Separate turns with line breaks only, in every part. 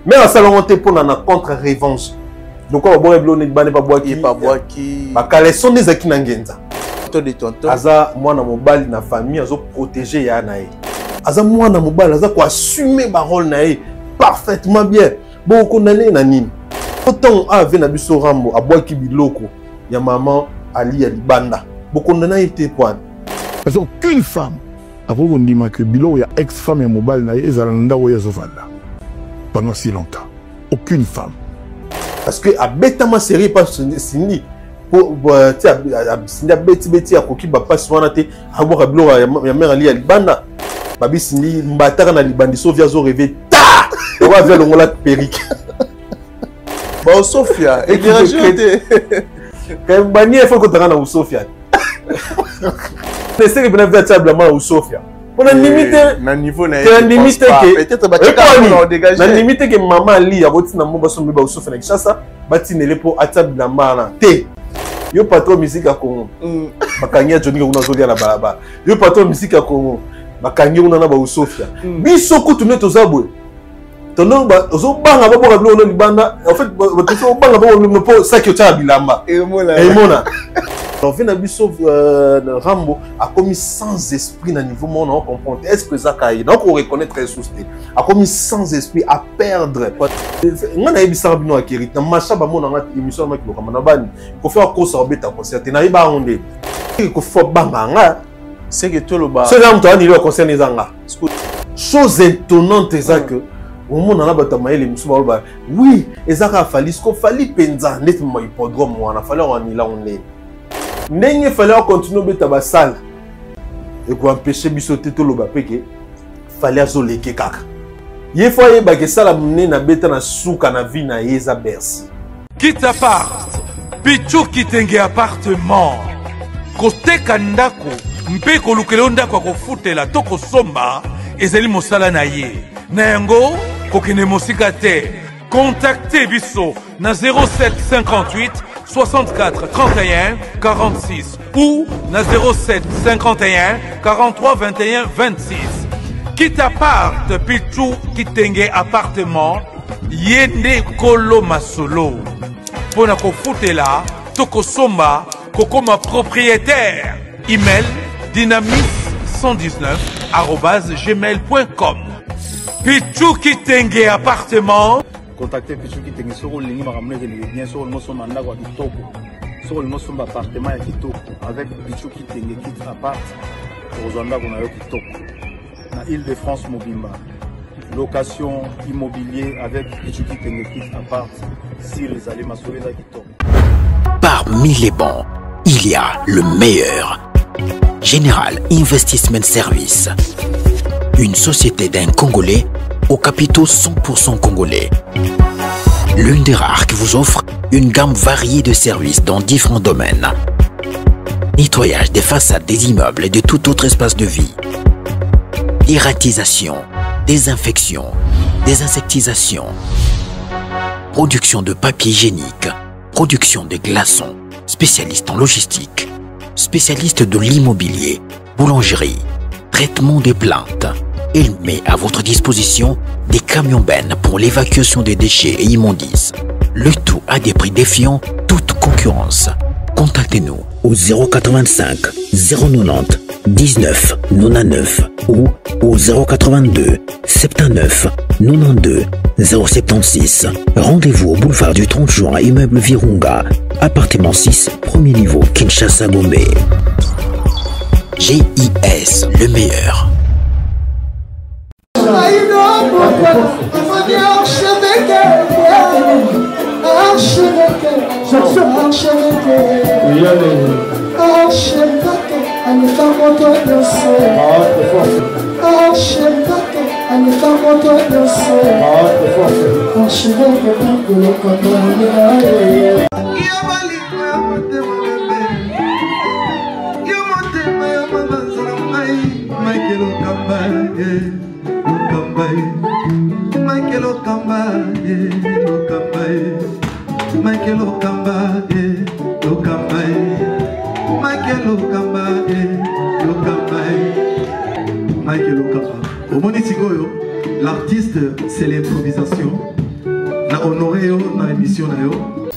Mais à salon on pour na contre-revanche. Donc on va boire bane pas boire
qui
ba kaleson des aki na ngenza.
To de tonton.
Aza mwana mobali na famille azo protéger ya na ye. Aza mwana mobali aza ko assumer ba rôle na ye parfaitement bien. Bon condamné na nini. Autant avait na biso Rambo a boire ki biloko ya maman Ali ya libanda. Bon condamné était quoi?
Parce qu'aucune femme a voulu dire que biloko ya ex-femme ya mobali na ye ezalanda oya zovanda. Pendant si longtemps. Aucune femme.
Parce que à bêtement sérieux pas Cindy pour tu à Cindy beti à koki ba pas souvent té à boire blo ya mère ali libanda babi Cindy mbataka na libandi Sofia zo rêver ta on va vers le ngola perique
bon Sofia et gratuité
quand bani il faut que tu rentres au Sofia c'est que bien véritablement au Sofia on a limité
na niveau na
limité que
peut-être ba tika on dégager
na limité que maman ali a boti na mboba sombi ba au Sofia na Kinshasa bati nele po atab na mana te yo patron musique à Congo bakangia Johnny kuna zolia na balaba yo patron musique à Congo bakangia kuna na ba Sofia biso kutu ne tozabwe tono ba zo banga ba boka bilo libanda en fait ba to banga ba no po sakio cha bilamba
et mona
on vient à biso Rambo a commis sans esprit na niveau mon on comprend est-ce que ça caille donc on reconnaît très sousté a commis sans esprit à perdre on a ebisa bino akiri na macha ba mona na émission na kilo kama na bani ko faire course obeta concert na iba onde ko fo banga nga
c'est que tout le bas
c'est là mto ani le concert les anga chose étonnante c'est que au moment on a battu maïle musuba ba oui ezaka fali ko fali penza net mo hippodrome wana fali on ila on est il fallait continuer à salle et pour empêcher bisoté tout le bapeke fallait azoleke kaka il faut y que ça la mener na beta na souka na vie na yeza bersi
quitte appart Pichu kitenge appartement côté kandako mpe ko lukelo ndako ko futela to ko somba ezali mosala na ye na yango ko kene mosika te contactez biso na 07 58 64 31 46 ou na 07 51 43 21 26. Quitte appart Pichu kitenge appartement yende kolo masolo. Pona ko futela toko somba kokoma propriétaire. Email dynamis119@gmail.com. Pichu kitenge appartement.
Contactez Pichu Kitenge sur le ligne bien sûr nous sommes en agua kitoko sur le sommes appartement à kitoko avec Pichu Kitenge kit appart aux endroits qu'on a eu kitoko na Île-de-France Mobimba location immobilier avec Pichu Kitenge kit appart si les allées massorer à kitoko.
Parmi les bons, il y a le meilleur. Général Investment Service, une société d'un Congolais aux capitaux 100% congolais. L'une des rares qui vous offre une gamme variée de services dans différents domaines. Nettoyage des façades des immeubles et de tout autre espace de vie. Dératisation, désinfection, désinsectisation. Production de papier hygiénique, production de glaçons, spécialiste en logistique, spécialiste de l'immobilier, boulangerie, traitement des plaintes. Il met à votre disposition des camions bennes pour l'évacuation des déchets et immondices. Le tout à des prix défiant toute concurrence. Contactez-nous au 085 090 19 99 ou au 082 79 92 076. Rendez-vous au boulevard du 30 juin, immeuble Virunga, appartement 6, premier niveau, Kinshasa, Gombe. GIS, le meilleur.
L'artiste, c'est l'improvisation.
émission na yo.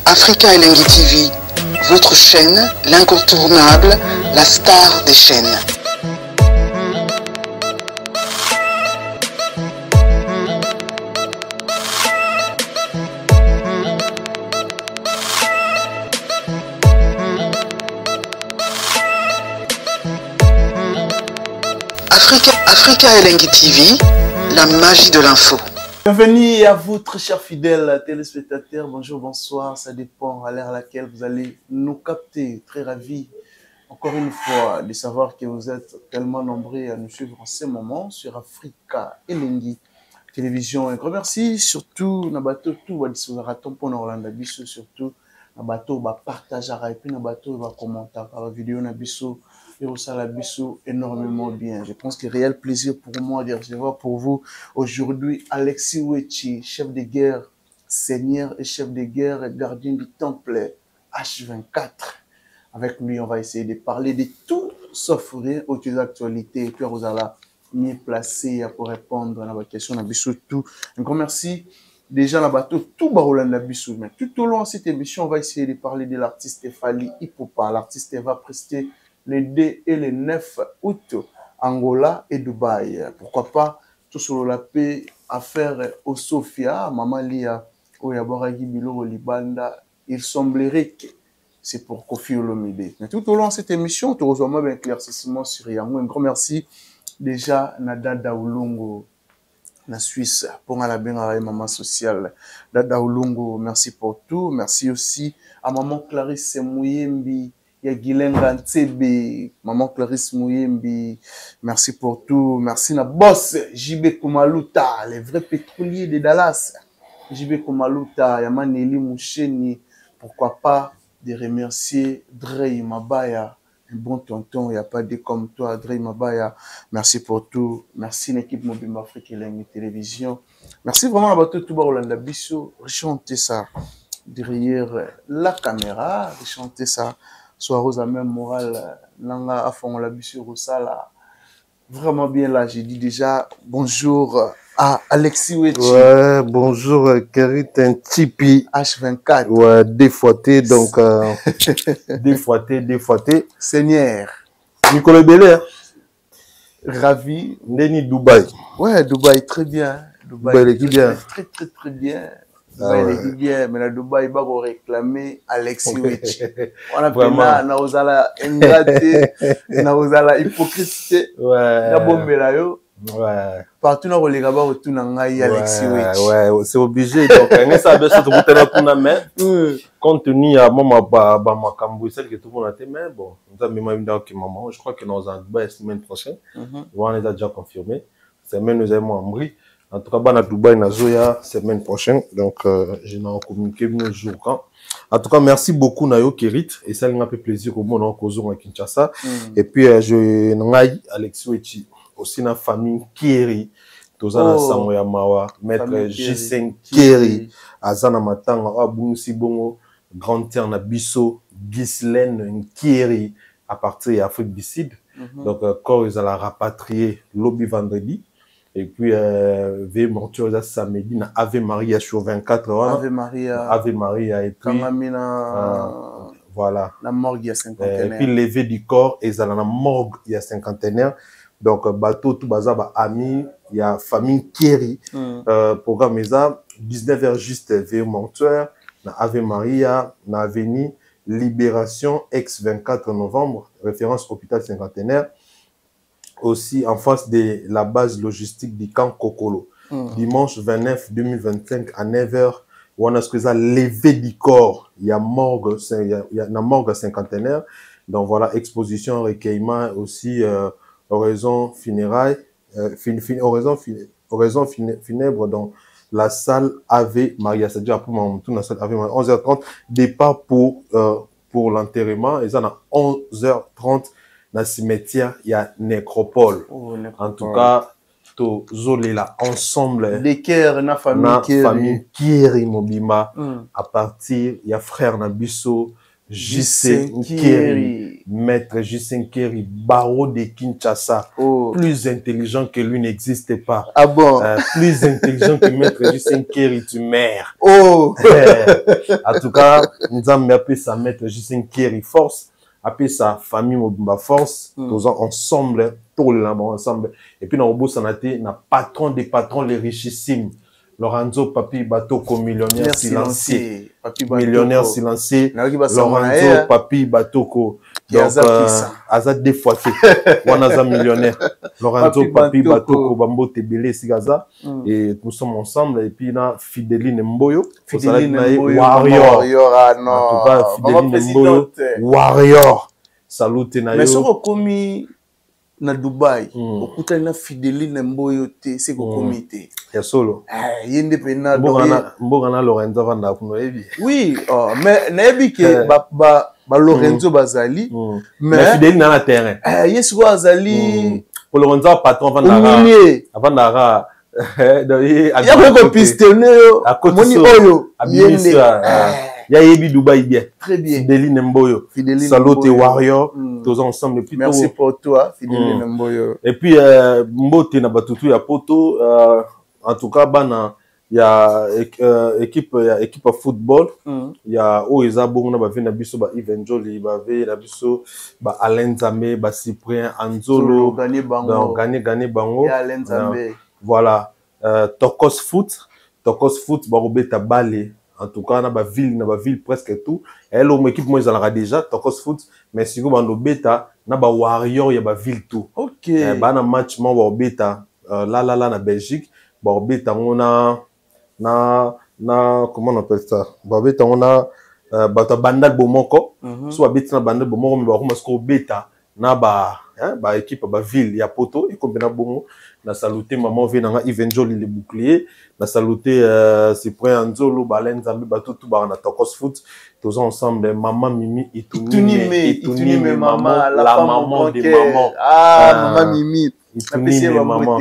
Africa Elengi TV, votre chaîne, l'incontournable, la star des chaînes. Africa Elengi TV, la magie de l'info.
Bienvenue à vous, très chers fidèles téléspectateurs. Bonjour, bonsoir. Ça dépend à l'heure à laquelle vous allez nous capter. Très ravi, encore une fois, de savoir que vous êtes tellement nombreux à nous suivre en ce moment sur Africa Elengi Télévision. Un grand merci. Surtout, Nabato, tout va disparaître pour Orlando Bisso. Surtout, Nabato va partager et puis Nabato va commenter la vidéo Nabisso. Et au Salabisso énormément bien. Je pense que réel plaisir pour moi de recevoir pour vous aujourd'hui Alexis Wechi, chef de guerre, seigneur et chef de guerre, gardien du temple H24. Avec lui, on va essayer de parler de tout sauf rien aux actualités. Et puis, vous allez mieux placé pour répondre à la question Nabisso tout. Un grand merci. Déjà, la bateau, tout baroulane Nabisso. Mais tout au long de cette émission, on va essayer de parler de l'artiste Fally Ipupa. L'artiste va prester les 2 et les 9 août, Angola et Dubaï. Pourquoi pas, tout sur la paix, affaire au Sofia, Maman Lia, Oyaboragi Bilo, Libanda, il semblerait que c'est pour Kofi Olomide. Mais tout au long de cette émission, tu reçois un éclaircissement sur Yango. Un grand merci déjà, Nada Daoulongo, la Suisse, pour la bien maman sociale. Nada Daoulongo, merci pour tout. Merci aussi à Maman Clarisse Mouyembi, il y a Gilenga Ntsebe, Maman Clarisse Mouyembi, merci pour tout. Merci na boss, JB Kumaluta, les vrais pétroliers de Dallas. JB Kumaluta, Yaman Eli Moucheni, pourquoi pas de remercier Drey Mabaya, un bon tonton, il n'y a pas de comme toi, Drey Mabaya. Merci pour tout. Merci l'équipe Mobimba Afrique Elengi Télévision. Merci vraiment à bateau tout Orlando Bisso, rechanter ça derrière la caméra, rechanter ça. Soit Rosa même morale, Nanga à fond la biche Rosala. Vraiment bien là, j'ai dit déjà bonjour à Alexis Wechi.
Ouais, bonjour Kerit Ntipi.
H24.
Ouais, défoité, donc défoité.
Seigneur.
Nicolas Belair.
Ravi.
Neni Dubaï.
Ouais, Dubaï, très bien.
Dubaï, bien.
Très bien. Dubaï, dit bien, mais la Dubaï va réclamer Alexis Wechi. On a pris na osala ingrate, na osala hypocrite.
Ouais.
Na bombela yo.
Ouais.
Partout dans les gars, autour n'angai Alexis Wechi.
Ouais, c'est obligé. Donc, on ça bien sûr de goûter la pouna mais compte tenu à maman ba makambo celle que tout le monde a été mais bon, nous avons même dit que maman, je crois que nous allons la semaine prochaine. On est déjà confirmé. Semaine nous avons Ambri. En tout cas, à Dubaï, na Zoya, semaine prochaine. Donc, je n'ai communiqué nos jours quand. En tout cas, merci beaucoup, Nayo Kerit. Et ça, il m'a fait plaisir au monde en Kozo, à Kinshasa. Et puis, je n'ai Alexis Wechi, aussi na famille Kieri, Tozana Samoya Mawa, maître J5 Kieri, Azana Matanga, Abou Sibongo, Grand Terre na Bisso, Ghislaine Kieri, à partir d'Afrique du Sud. Donc, quand ils allaient rapatrier lobby vendredi. Et puis, Veille mortuaire samedi, na Ave Maria sur 24 heures.
Ave Maria.
Ave Maria. Et puis,
voilà. La morgue, il y a cinquantenaire.
Et puis, levé du corps, et ça, la morgue, il y a cinquantenaire. Donc, bateau, tout bazar, ami, il y a famille Kieri. Programme, ça, 19h juste, Veille mortuaire, na Ave Maria, na Avenue, Libération, ex-24 novembre, référence hôpital cinquantenaire. Aussi en face de la base logistique du camp Kokolo. Dimanche 29 2025 à 9h, on a ce que ça levé du corps. Il y a morgue, il y a une morgue cinquantenaire. Donc voilà, exposition, recueillement aussi, oraison funérailles, oraison funèbre dans la salle Ave Maria. C'est-à-dire après tout dans la salle Ave Maria, 11h30, départ pour l'enterrement. Et ça, à 11h30, dans le cimetière, il y a nécropole. En tout cas, to zolela ensemble.
L'équerre, na famille
Kieri Mobima. À partir, il y a frère Nabisso, J.C. Nkeri, maître J.C. Nkeri, barreau de Kinshasa, plus intelligent que lui n'existe pas.
Ah bon?
Plus intelligent que maître J.C. Nkeri, tu mères.
Oh!
En tout cas, nous avons appelé ça maître J.C. Nkeri force, appelé sa famille Mobimba force, tous ensemble, tout le monde ensemble. Et puis, dans le bout, ça a été un patron des patrons, les richissimes. Lorenzo Papi Batoko, millionnaire silencieux. Millionnaire silencieux. Lorenzo Papi Batoko. Donc, Azad deux fois. On a un millionnaire. Lorenzo Papi Batoko, Bambo Tebele Sigaza. Et nous sommes ensemble. Et puis, là, Fideline Mboyo.
Fideline Mboyo.
Warrior.
En
tout cas, Fideline Mboyo. Warrior. Salut, Tenayo.
Mais ce qu'on na Dubaï, okuta na Fideline Mboyo te, c'est ko comité.
Ya solo.
Yende pena
Mbogana Lorenzo vanda kuno ebi.
Oui, mais nebi ke ba Lorenzo bazali,
mais Fideline na terrain.
Yesu azali
pour Lorenzo patron vanda
ya ko pistonné yo. Moni oyo yende.
Ya yebi Dubaï bien.
Très bien.
Fideline Mboyo. Salut tes warriors. Tous ensemble. Puis
merci pour toi, Fideline Mboyo.
Et puis, Mbote na batutu ya poto. En tout cas, il y a équipe football. Il y a Oeza Bongo, ba vina biso ba Evanjoli, ba ve na biso ba Alain Zambé, ba Cyprien Anzolo.
Gagné bango.
Alain Zambé. Voilà. Tokos Foot, ba Robeta Balé. En tout cas, na ba ville presque tout. Elle au équipe moi ils en déjà Tokos Foot, mais si vous bando beta na ba Warrior ya ba ville tout.
OK.
Ba na match mo ba beta là na Belgique, ba beta on a comment on appelle ça? Ba beta on a ba bandal bomoko, soit beta na bandal bomoko mais ba ko masko beta na ba équipe ba ville ya poto et comme na bongo na saluté maman venanga Evanjoli le bouclier na saluté Cyprien Anzolo Balen Zambi ba tout ba na Tokos Foot tous ensemble maman Mimi Itunime maman la maman de maman
maman Mimi
maman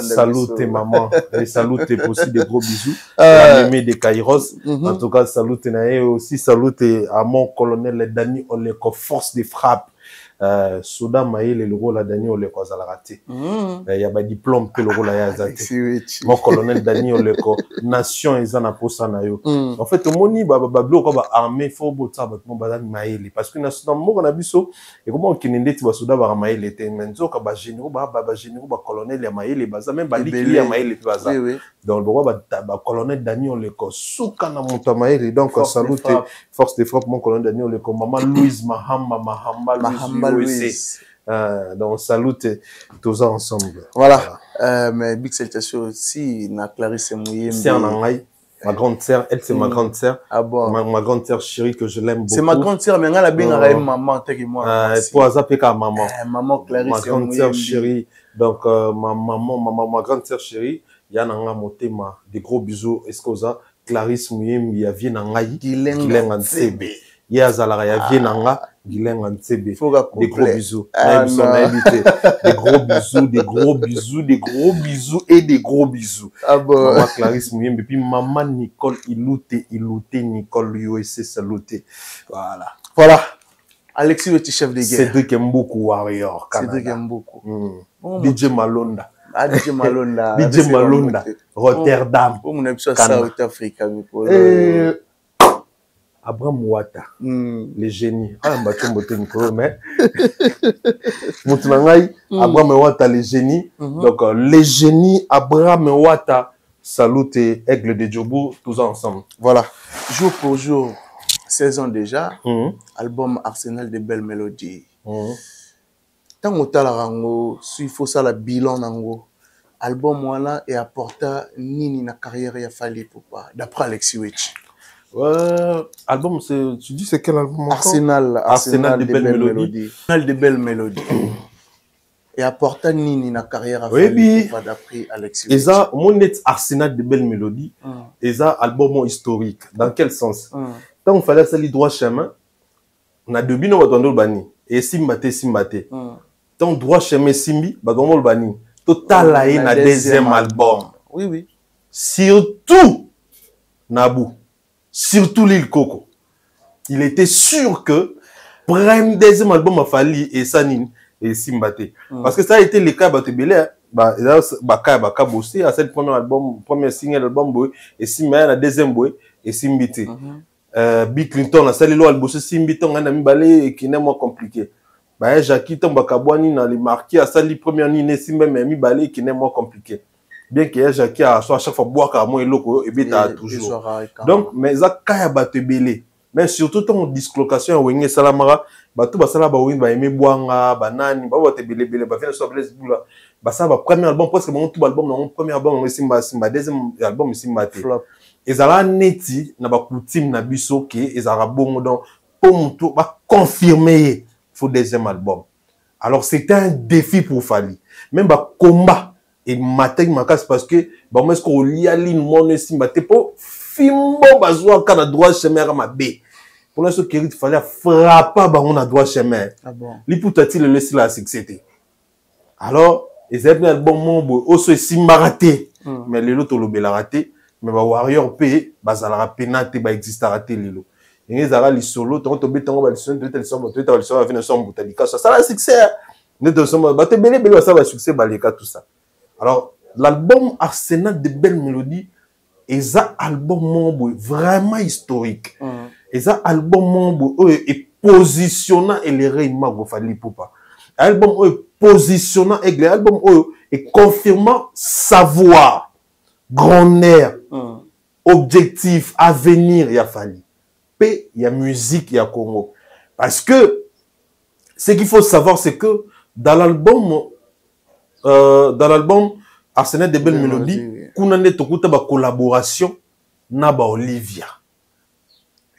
saluté maman et saluté aussi des gros bisous la Mimi de Kairos en tout cas saluté na aussi saluté à mon colonel Dani Oleko force de frappe Soudan Maïl le rôle à Dani Oleko a raté. Il y a un diplôme que le rôle a raté. Mon colonel Dani Oleko, nation et en posa na yo. En fait, au moni bablo ko ba armée faut botsa ba bazan Maïl parce que nation mo on a biso et comment kinende ti ba Soudan ba Maïl était menzo ka ba généraux ba colonel ya Maïl baza même ba likili ya Maïl baza. Donc ba colonel Dani Oleko souka na monta Maïl donc salut force de frappe mon colonel Dani Oleko maman Louise Mahamba Louis. Donc, salut tous ensemble.
Voilà. Mais big salutation aussi, na Clarisse Mouyembe.
C'est en anglais. Ma grande sœur, elle c'est ma grande sœur.
Ah bon?
Ma grande sœur chérie que je l'aime beaucoup.
C'est ma grande sœur, mais elle a bien maman, t'es que moi.
Pour Azapé maman.
Maman Clarisse.
Ma grande sœur chérie. Donc, ma grande sœur chérie, Yananga Motema, des gros bisous. Est-ce que ça, Clarisse Mouyembe, il y a bien anglais. Gilen en CB. Il y a Zalara, il y a bien anglais. Gilen en CB. Des gros bisous. Des gros bisous, des gros bisous, des gros bisous et des gros bisous.
Ah bon.
Maman Clarisse Mouyembe, et puis maman Nicole Ilouté, Nicole USC Saluté. Voilà.
Voilà. Alexis le chef de guerre.
Cédric Mboukou Warrior.
Cédric Mboukou.
DJ Malonda.
DJ Malonda.
DJ Malonda. Rotterdam.
Pour mon épisode South Africa.
Abraham Ouattara, les génies. Ah, mais Abraham Ouattara, les génies. Donc, les génies, Abraham Ouattara, salut et Aigle de Djobo, tous ensemble.
Voilà. Jour pour jour, 16 ans déjà, album Arsenal de belles mélodies. Tant que tu as il faut ça, le bilan nango. Album voilà et apporta nini na carrière ya fali pour pas. D'après Alexis Witch.
Album, tu dis c'est quel album?
Arsenal de belles mélodies. Arsenal de belles mélodies. Et apporta nini na carrière à faire d'après Alexis.
Et ça, mon Arsenal de belles mélodies. Et ça, album historique. Dans quel sens? Tant on fallait ça, les droits chemin, on a deux bino batondol bani. Et simbate. Tant droit chemin simbi, batondol bani. Total la na deuxième album.
Oui.
Surtout Nabou. Surtout l'île Coco. il était sûr que deuxième album a fallu et Sanine et Simbate. Parce que ça a été le cas de Belé. Baka bossé à cette premier album, premier single album et Simba la deuxième boy et Simbite. Bill Clinton a salé l'eau al bossé Simbite on a mis balé qui n'est moins compliqué. Bah Jackie Tom Bakabouani dans les marqués à sali première ligne Simba mais mis balé qui n'est moins compliqué. Bien que Jackie a à chaque fois boire car moi et loco et bien toujours. Donc mais ça kaya bate belé. Mais surtout ton dislocation wenge salamara bato basala ba wing ba aimer boanga banani ba bate belé belé ba faire so bless bula ba ça ba premier album presque mon tout album non premier album Simba deuxième album Simba flop ezala neti na ba coutume na biso ke ezala bongo donc pour mutu ba confirmer faut deuxième album. Alors c'était un défi pour Fally. Même ba combat et matek makas parce que ba moi est-ce qu'on lia ligne mon Simba te po fimbo bazwa kana droit chemin ma b. Pour l'instant qu'il fallait frapper ba on a droit chemin. Ah bon. Li poutati le laisser la succès. Alors ils avaient un album mon oso Simba raté mais les autres le bela raté mais ba warrior p bazala penate ba existe raté lelo. Ils ara li solo ton to beton ba li son de tel son to tel son avec un son botalika ça la succès. Ne te son ba te belé belé ça va succès ba les cas tout ça. Alors l'album Arsenal de belles mélodies et ça album mon vraiment historique. Et ça album mon est positionnant et les réellement go Fally Ipupa. Album est positionnant et l'album est confirmant savoir, grand air, objectif, avenir, il y a Fally. P, il y a musique, il y a Congo. Parce que ce qu'il faut savoir, c'est que dans l'album Arsenal de belles mélodies, Kounane Tokuta ba collaboration na ba Olivia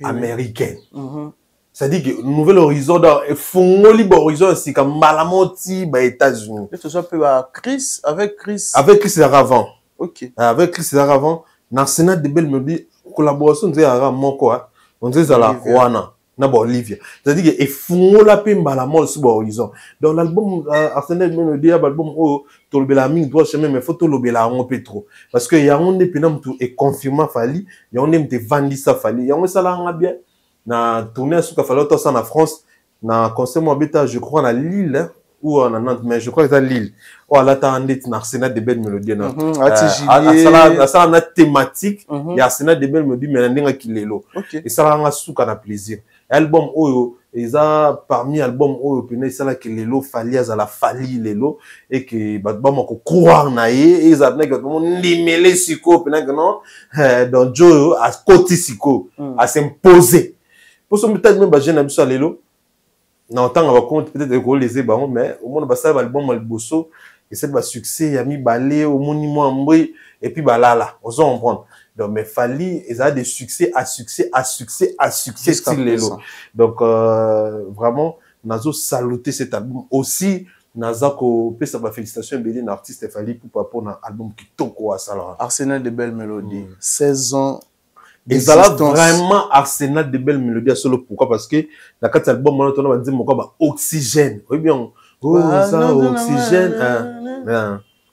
américaine. C'est-à-dire que Nouvel Horizon et Fongoli ba Horizon c'est comme Malamoti ba États-Unis.
Ce soit peu Chris avec Chris
Zaravant.
OK.
Avec Chris Zaravant, dans Arsenal de belles mélodies, collaboration c'est ara moko hein. On dit ça la Juana. Olivia. C'est-à-dire que Fongola pe Malamol sur Horizon. Dans l'album Arsenal de mélodie l'album tolobela ming droit chemin mais faut tolobela un peu trop parce que y a on est penam tout et confirmant Fally y a on aime te vendre ça Fally y a on ça là bien na tourner sur Fally tout ça en France na concert moi bêta je crois na Lille ou en Nantes mais je crois que c'est Lille oh là t'as un na Arsenal de belles mélodies na ça na thématique y a Arsenal de belles mélodies mais ndinga kilelo et ça là suka na plaisir album oyo eza parmi album oyo pena ça là que lelo Fally azala Fally lelo et que ba moko croire na ye eza na que mon ndimele siko pena que non donc Joe a côté siko à s'imposer pour son peut-être même ba jeune abiso lelo na temps on va compte peut-être que les ba mais au moins ba ça album alboso et c'est ba succès ya mi balé au monument mbri et puis ba là on se comprendre. Donc, mais Fally, ils ont des succès à succès à succès à succès style Lelo. Donc, vraiment, Nazo saluté cet album. Aussi, Nazo ko peut ça va félicitations béni l'artiste Fally pour un album qui toko à ça.
Arsenal de belles mélodies. 16 ans.
Et ça là vraiment Arsenal de belles mélodies solo pourquoi parce que dans cet album on va dire pourquoi oxygène. Oui bien. Oh ça oxygène.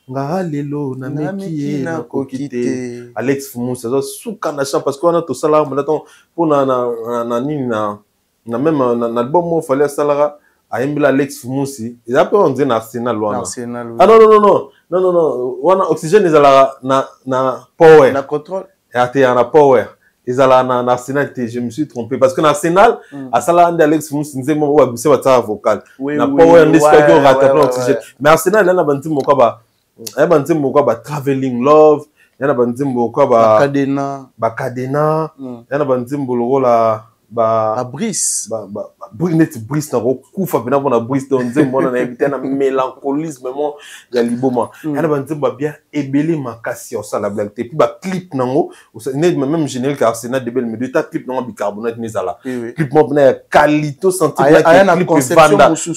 Lelo na meki na kokite Alex Fumu ça souka na chant parce qu'on a tout ça là pour na nini na même na album mo fallait ça là a embla Alex Fumu si il a pas on dit na Arsenal loin ah non on a oxygène ils ala na power
na contrôle
et na power ils ala na Arsenal je me suis trompé parce que na Arsenal à ça là Alex Fumu c'est moi ou abusé va vocal na power n'est-ce pas rattraper oxygène mais Arsenal là na banti mo quoi ya banzimbo kwa ba traveling love yana banzimbo kwa ba cadena yana banzimbo lokola ba
brise
net brise na kufa pena bona brise dans nzimbo na éviter na mélancolisme mo ya liboma yana banzimbo bien ebele makasi au la blague puis ba clip nango même générique Arsenal de belles mais ta clip nango bicarbonate nezala clip mo na qualité senti
la clip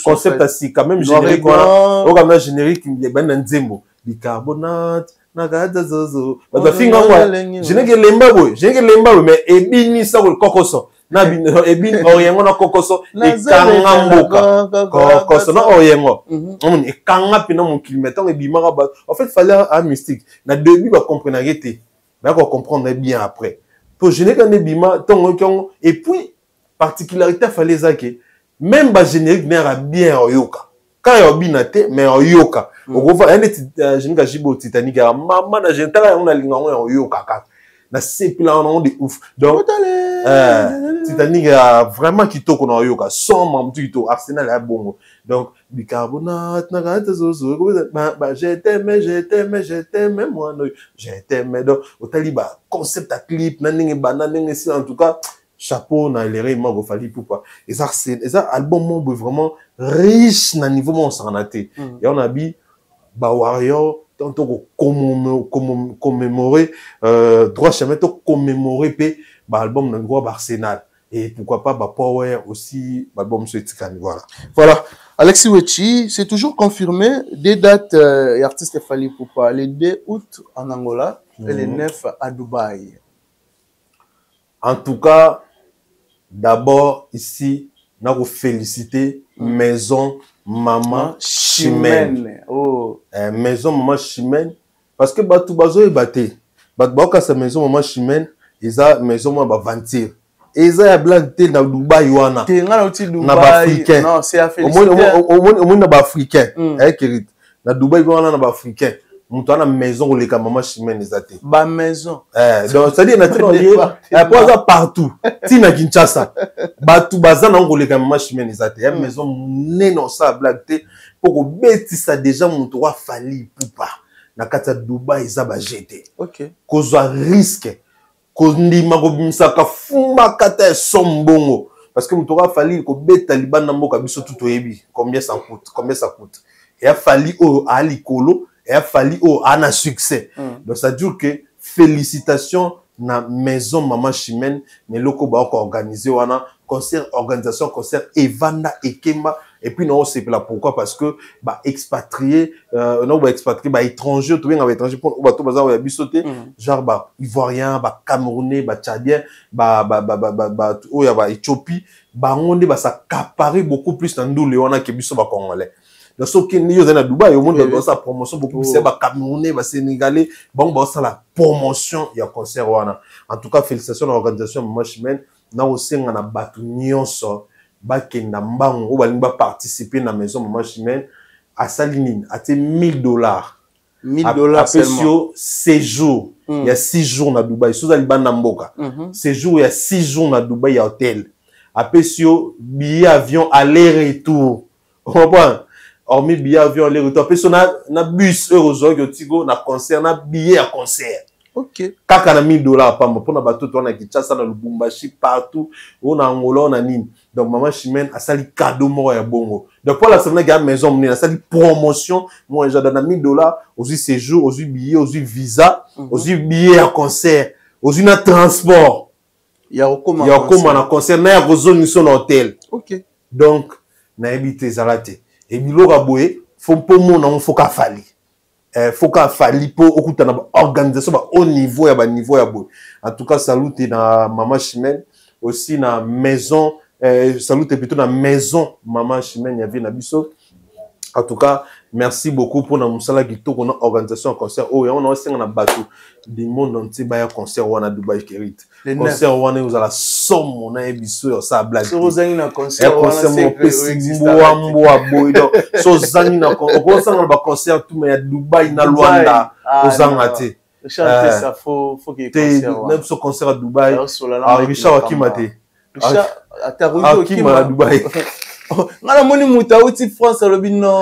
concept asi quand même générique on a même générique ben nzimbo bicarbonate nagaza zozo ba finga wa jenenge lemba mais ebini sa ko kokoso na ebini oyengo na kokoso ekanga mboka kokoso na oyengo on ekanga pina mon kilomètre ebimaka ba en fait fallait un mystique na début ba comprendre été ba ko comprendre bien après pour jenenge na ebima tongo et puis particularité fallait ça que même ba générique n'est bien oyoka quand il y a binate mais oyoka on voit un générique jibo Titanic maman na gentala on a linga oyoka ka na c'est là on de ouf donc Titanic vraiment kitoko na oyoka son mam tuto Arsenal a bongo donc bicarbonate na gata zozo ba je t'aime moi no je t'aime donc au taliba concept à clip na ninge banane si en tout cas chapeau na les réellement go fali pourquoi et ça album mon vraiment riche na niveau mon sanaté et on a dit ba warrior tantôt commémorer droit chemin to commémorer pe ba album na gros Arsenal et pourquoi pas ba Power aussi ba album sur Tikani
voilà Alexis Wechi c'est toujours confirmé des dates et artistes fali pourquoi le 2 août en Angola et le 9 à Dubaï.
En tout cas, d'abord ici, nous avons félicité Maison Maman Chimène.
Oh.
Maison Maman Chimène, parce que Batou Bazo est batté. Batou sa Maison Maman Chimène, ils ont Maison Maman Vantir. Et ils ont blanté dans Dubaï wana.
Dubaï. Non, c'est à féliciter.
Au moins na Africain. Na Dubaï wana na Africain. Moutana maison les Maman Chimène les athées.
Ba maison.
Donc ça dit na partout. Tina Kinshasa. Batou bazana on les Maman Chimène les athées. Maison non ça blague pour bêti ça déjà mon droit fali poupa. Na kata Dubaï za ba jeté.
OK.
Cause risque. Cause ndima ko bimsaka fumba kata sombongo. Parce que mon droit fali ko bêta liban na mboka biso tout oyebi. Combien ça coûte. Et a fali au ali kolo. Et a fallu un succès. Donc ça dit que félicitations na Maison Maman Chimène mais loko ba organisé wana concert organisation concert Evanda Ekema et puis non c'est là pourquoi parce que bah expatrié non bah expatrié bah étranger tout bien avec étranger pour bah tout bazar ya bisoté genre bah ivoirien bah camerounais bah tchadien bah oya bah Éthiopie bah on bah ça accaparer beaucoup plus dans nous les wana que biso ba congolais. Donc, ce qui est à Dubaï, au monde dans sa promotion, beaucoup plus, c'est Camerounais, Sénégalais, bon, ça la promotion, il y a concert, en tout cas, félicitations à l'organisation Maman Chimène, na aussi, on a battu nyonso, bakenda mbango, ou balimba participer na maison Maman Chimène, à Salinine, à $1000.
$1000 seulement.
Séjour, il y a 6 jours na Dubaï, sous Aliban Namboka. Séjour, il y a 6 jours na Dubaï, il y a hôtel. Après, billet avion aller-retour. On comprend? Hormis billet avion aller-retour. Après, na bus, Eurozogue, Tigo, na concert, na billet à concert.
OK.
Kaka na $1000 par mois. Pour na bateau, on a Kinshasa, na Lubumbashi, partout. On a Angola, on a Nîmes. Donc, Maman Chimène a sali cadeau mort et bongo. Donc, pour la semaine, il y a maison, on a sali promotion. Moi, j'ai donné $1000, aussi séjour, aussi billet, aussi visa, aussi billet à concert, aussi na transport.
Il y a comment
na concert, na ya zone son hôtel.
OK.
Donc, na habité zalate. Et bilo raboué, faut pour mon on faut qu'à fali. Faut qu'à fali pour okuta na organisation ba au niveau ya ba niveau ya boy. En tout cas, salute na Maman Chimène, aussi na maison salute plutôt na maison Maman Chimène ya vi na biso. En tout cas, merci beaucoup pour notre musala qui on a organisation concert. Oh, on a aussi un bateau du monde entier baya concert wana Dubaï Kerit. Concert wana nous a la somme on a biso ça blague.
So zani na concert
wana c'est mboa boido. So zani na concert on va concert tout mais à Dubaï na Luanda ozanga te.
Chanter ça faut qu'il concert.
Même ce concert à Dubaï. Ah Richard Akimate.
Richard Akimate
à Dubaï.
Ngala moni muta uti France albino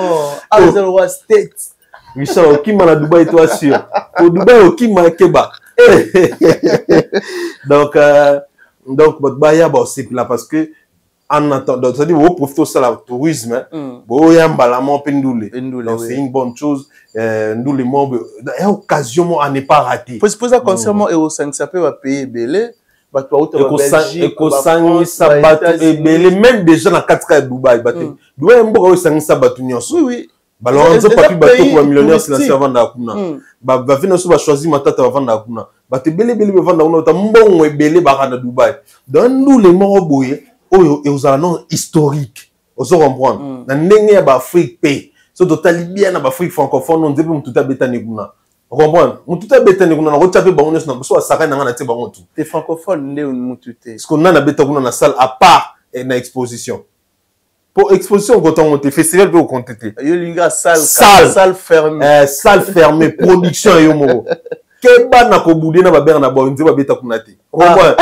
Azerwa State.
Richard Okima na Dubaï toi sûr. Au Dubaï Okima Keba. Donc baya ba c'est là parce que en attendant ça dit vous profitez ça la tourisme bo yamba la mon pendule. Donc c'est une bonne chose nous les membres occasion à ne pas rater.
Faut se poser concernant Euro 5 ça peut payer belé.
Même déjà dans 4 cas de Dubaï. Dubaï, oui, oui. Balonzo papi bateau pour millionnaire c'est la servante d'Akuna. Ba vina so ba choisir matata avant d'Akuna. Ba te belé vendre Akuna ta mbongo ebele ba na Dubaï. Dans nous les morts boye oyo et aux non historique. Ozo comprendre. Na ndenge ya ba Afrique pe. So totali bien na ba Afrique francophone on dit pour tout abeta nekuna. Vous comprenez? Tout est bête, on a retapé bango na so asaka na te bango tout.
T'es francophone ndé mututé.
Parce qu'on a bête na salle à part et na exposition. Pour exposition quand on te festival peut compter.
Yo linga salle fermée.
Salle fermée production yo moko. Keba na ko boudé na ba ber na ba nze ba beta kunate. Vous comprenez?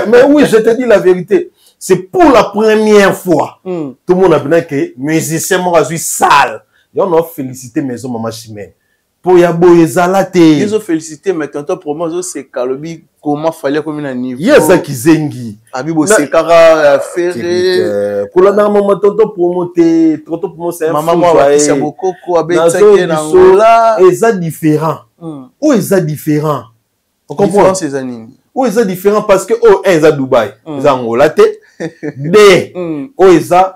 Mais oui, je te dis la vérité. C'est pour la première fois. Tout le monde a bien que musicien moi suis salle. Et on a félicité maison maman Chimène. Pour yabo ezalate.
Ils ont félicité mais tonton promo c'est Kalobi comment fallait comme un niveau.
Yesa kizengi.
Abibo sekara ferré.
Pour la dame maman tonton promo c'est
maman moi c'est beaucoup ko abetake na ngola.
Eza différent. Ou eza différent. On comprend
ces années.
Ou eza différent parce que oh eza Dubaï. Eza Angola te. D. Ou eza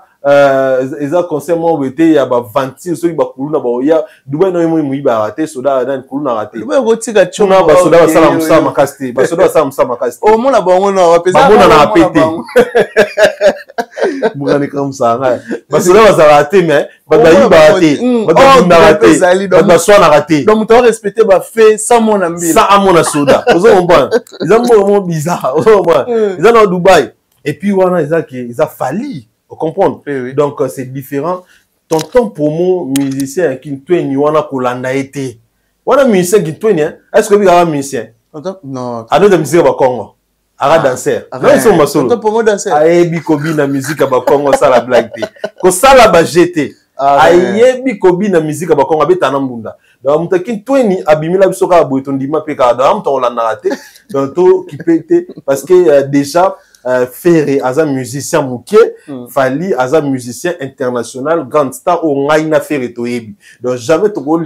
conseil moi wete ya ba 26 so ba kuluna ba ya Dubai no mu ba raté soda dan kuluna raté
Dubai gotika
chuna ba soda ba sala musa makasti ba soda sala musa makasti
o mona bango na wa pesa
ba na pété mugani comme ça ba soda ba sala raté mais ba yi ba raté ba raté ba so na raté
donc tu dois respecter ba fait sans mon ambi
sans amona soda ozo comprendre ils ont mo bizarre ozo comprendre ils ont Dubaï et puis wana ils a fallu comprendre.
Oui.
Donc c'est différent. Tonton promo musicien qui tweni wana kolanda été. Wana musicien qui tweni est-ce que vous avez musicien?
Non.
Ado de musique ba Congo. Ara danseur. Non ils sont masolo.
Tonton promo danseur.
Ayebi kobi na musique ba Congo ça la blague té. Ko sala ba jeté. Ayebi kobi na musique ba Congo beta na mbunda. Donc mutaki tweni abimila bisoka boy tondima pe ka da am to la narate. Donc to qui pété parce que déjà Ferré, aza musicien mouké, Fali, aza musicien international, grand star, au ngai na Ferré toyebi. Donc jamais to go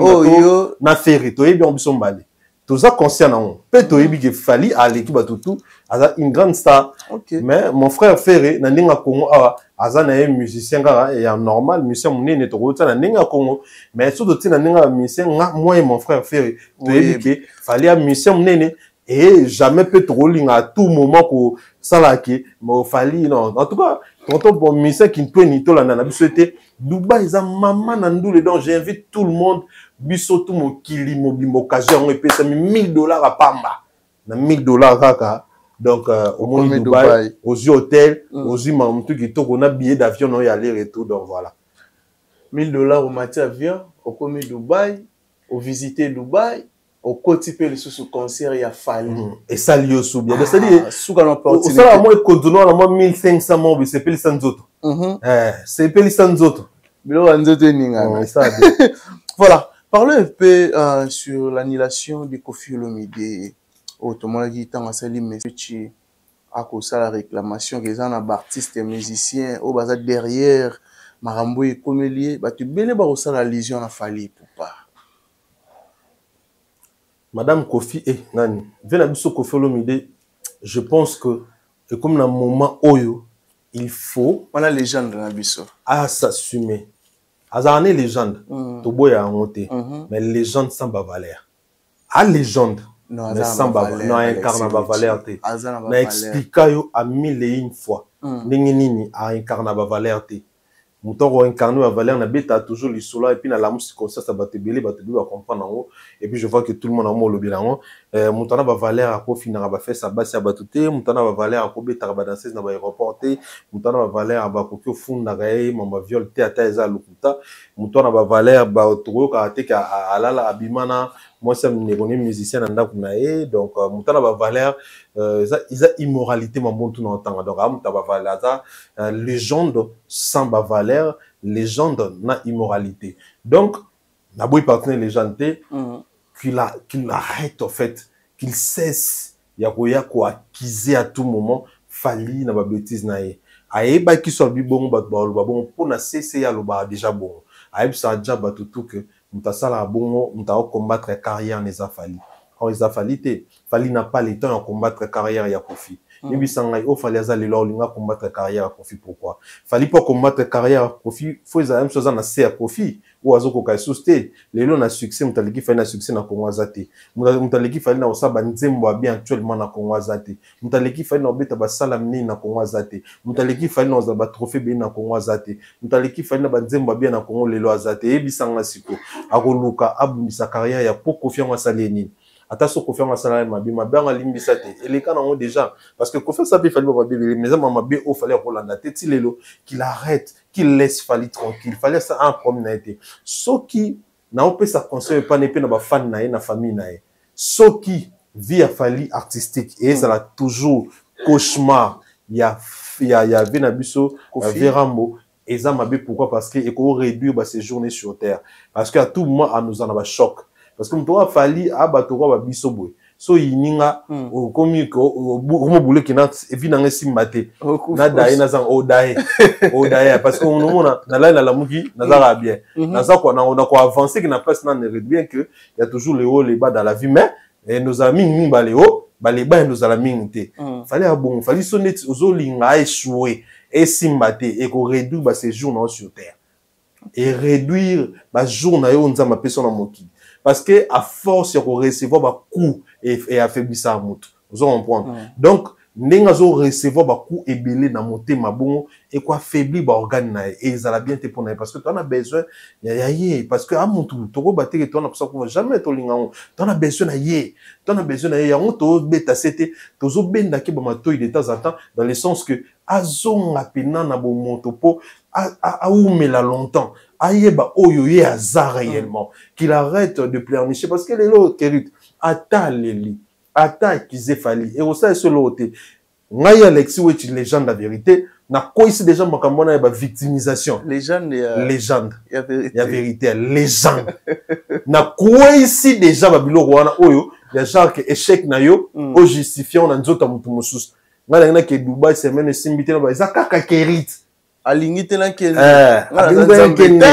na Ferré toyebi on biso mbale. Tout ça concerne on. Pe toyebi que Fali à l'équipe batutu, aza une grande star.
Okay.
Mais mon frère Ferré na ninga Congo aza na un musicien gara et normal musicien munene to go na ninga Congo. Mais surtout tina ninga musicien moi et mon frère Ferré toyebi que Fali a musicien munene. Et jamais peut trop à tout moment que ça là qui mais fallait non en tout cas tonton bon musicien qui peut ni to la nana bisouté Dubaï za maman nandoule donc j'invite tout le monde biso tout mon kili mobimbo occasion et puis ça $1000 à Pamba na $1000 kaka donc au monde Dubaï aux hôtels aux imam tout qui to on a billet d'avion non y aller retour donc voilà
$1000 au matin avion au commis Dubaï au visiter Dubaï au quotidien les sous concert il y a fallu
et ça lié au sous bien c'est à dire
sous galon
portée ça là moi continue à moi 1500 membres c'est pas les sans autres c'est pas les sans autres
voilà parlons un peu sur l'annulation de Koffi Olomide autrement dit tant sali monsieur à cause de la réclamation que les artistes et musiciens au bazar derrière marambo et comélier bah tu belé ba au la lésion a fallu pour pas
Madame Koffi nani vena biso Koffi Olomide je pense que et comme dans le moment oyo il faut
on a légende na biso
à s'assumer azane légende to boya monter mais légende sans valeur à légende mais sans valeur non incarne valeur te na explica yo à 1001 fois ndenge nini a incarne valeur te Mouton incarné à valeur na beta toujours les sola et puis na la musique comme ça va te belé va comprendre et puis je vois que tout le monde a mot le bilan mouton va valeur à profit na va faire sa base à batouté mouton va valeur à kobeta ba danser na ba aéroporter mouton va valeur à ba kokyo funda gaé mamba viol te ata eza lukuta mouton va valeur ba toro karaté ka alala abimana moi c'est un musicien na ndako na e donc mouton va valeur isa immoralité mambo tout dans temps donc mouton va valeur ça légende sans ba valeur légende na immoralité donc na boy partenaire légende qu'il arrête en fait qu'il cesse ya ko accuser à tout moment fali na ba bêtise na ye ayeba ki so bi bongo ba bon pour na cesser ya lo ba déjà bon ayeb sa déjà ba tout que mutasala bongo muta combattre carrière les afali quand ils affalité fali n'a pas le temps de combattre carrière ya Koffi Nibi sangai o fali azali lo linga combattre carrière Koffi pourquoi fali pour combattre carrière Koffi faut ils même chose na c'est Koffi ou azoko ka susté lelo na succès mutaleki fali na succès na Congo azate mutaleki fali na osaba nzembo bien actuellement na Congo azate mutaleki fali na obeta ba salamni na Congo azate mutaleki fali na ba trophée bien na Congo azate mutaleki fali na ba nzembo bien na Congo lelo azate ebisanga siko akoluka abundisa carrière ya poko fiango saleni ata so confiance à salaire mabi mabanga limbisa te et les cas n'ont déjà parce que confiance ça peut fallait mabi mais ça mabi au fallait Rolanda te tilelo qu'il arrête qu'il laisse Fally tranquille fallait ça un problème n'a été ce qui n'a pas sa conseil pas ne peut na ba fan na na famille na ce qui vit à Fally artistique et ça a toujours cauchemar il y a Venabiso Verambo et ça mabi pourquoi parce que et qu'on réduire ses journées sur terre parce qu'à tout moment à nous en a choc parce que mtoa Fally abatoko ba biso boy so yininga okomi ko boule kina evinanga simbate na dai na zang odae parce que on mona na la muki na za bien na za ko na ko avancer que na place na ne bien que il y a toujours les hauts les bas dans la vie mais nos amis ni ba les hauts ba les bas nous ala mingte Fally bon Fally sonnet ozolinga échouer et simbate et ko réduire ba séjour na sur terre et réduire ba jour na yo nzama personne na moki. Parce que à force de recevoir des coups et affaiblissant à mout. Vous en comprenez. Donc, n'engazo recevoir des coups et belé dans mon thème bon et quoi affaiblir les organes et ça la bien te pour parce que tu en as besoin parce que à mon tour tu rebattre et tu en as besoin jamais tu en as besoin tu en as besoin on te bêta c'était tu zo benda ki ba matoy de temps en temps dans le sens que azonga pena na bo montopo a oumela longtemps ayeba oyo ye azar réellement qu'il arrête de pleurnicher parce que les autres Kérit ata leli ata kize Fally et ça c'est l'autre ngai Alexis ou est une légende la vérité na quoi ici déjà makambona ya ba victimisation légende ya vérité légende na quoi ici déjà babilo wana oyo ya genre que échec na yo o justifiant na nzota mutu mususu ngai na ke Dubai semaine simbité na ba zakaka Kérit alingi tena kene alingi kene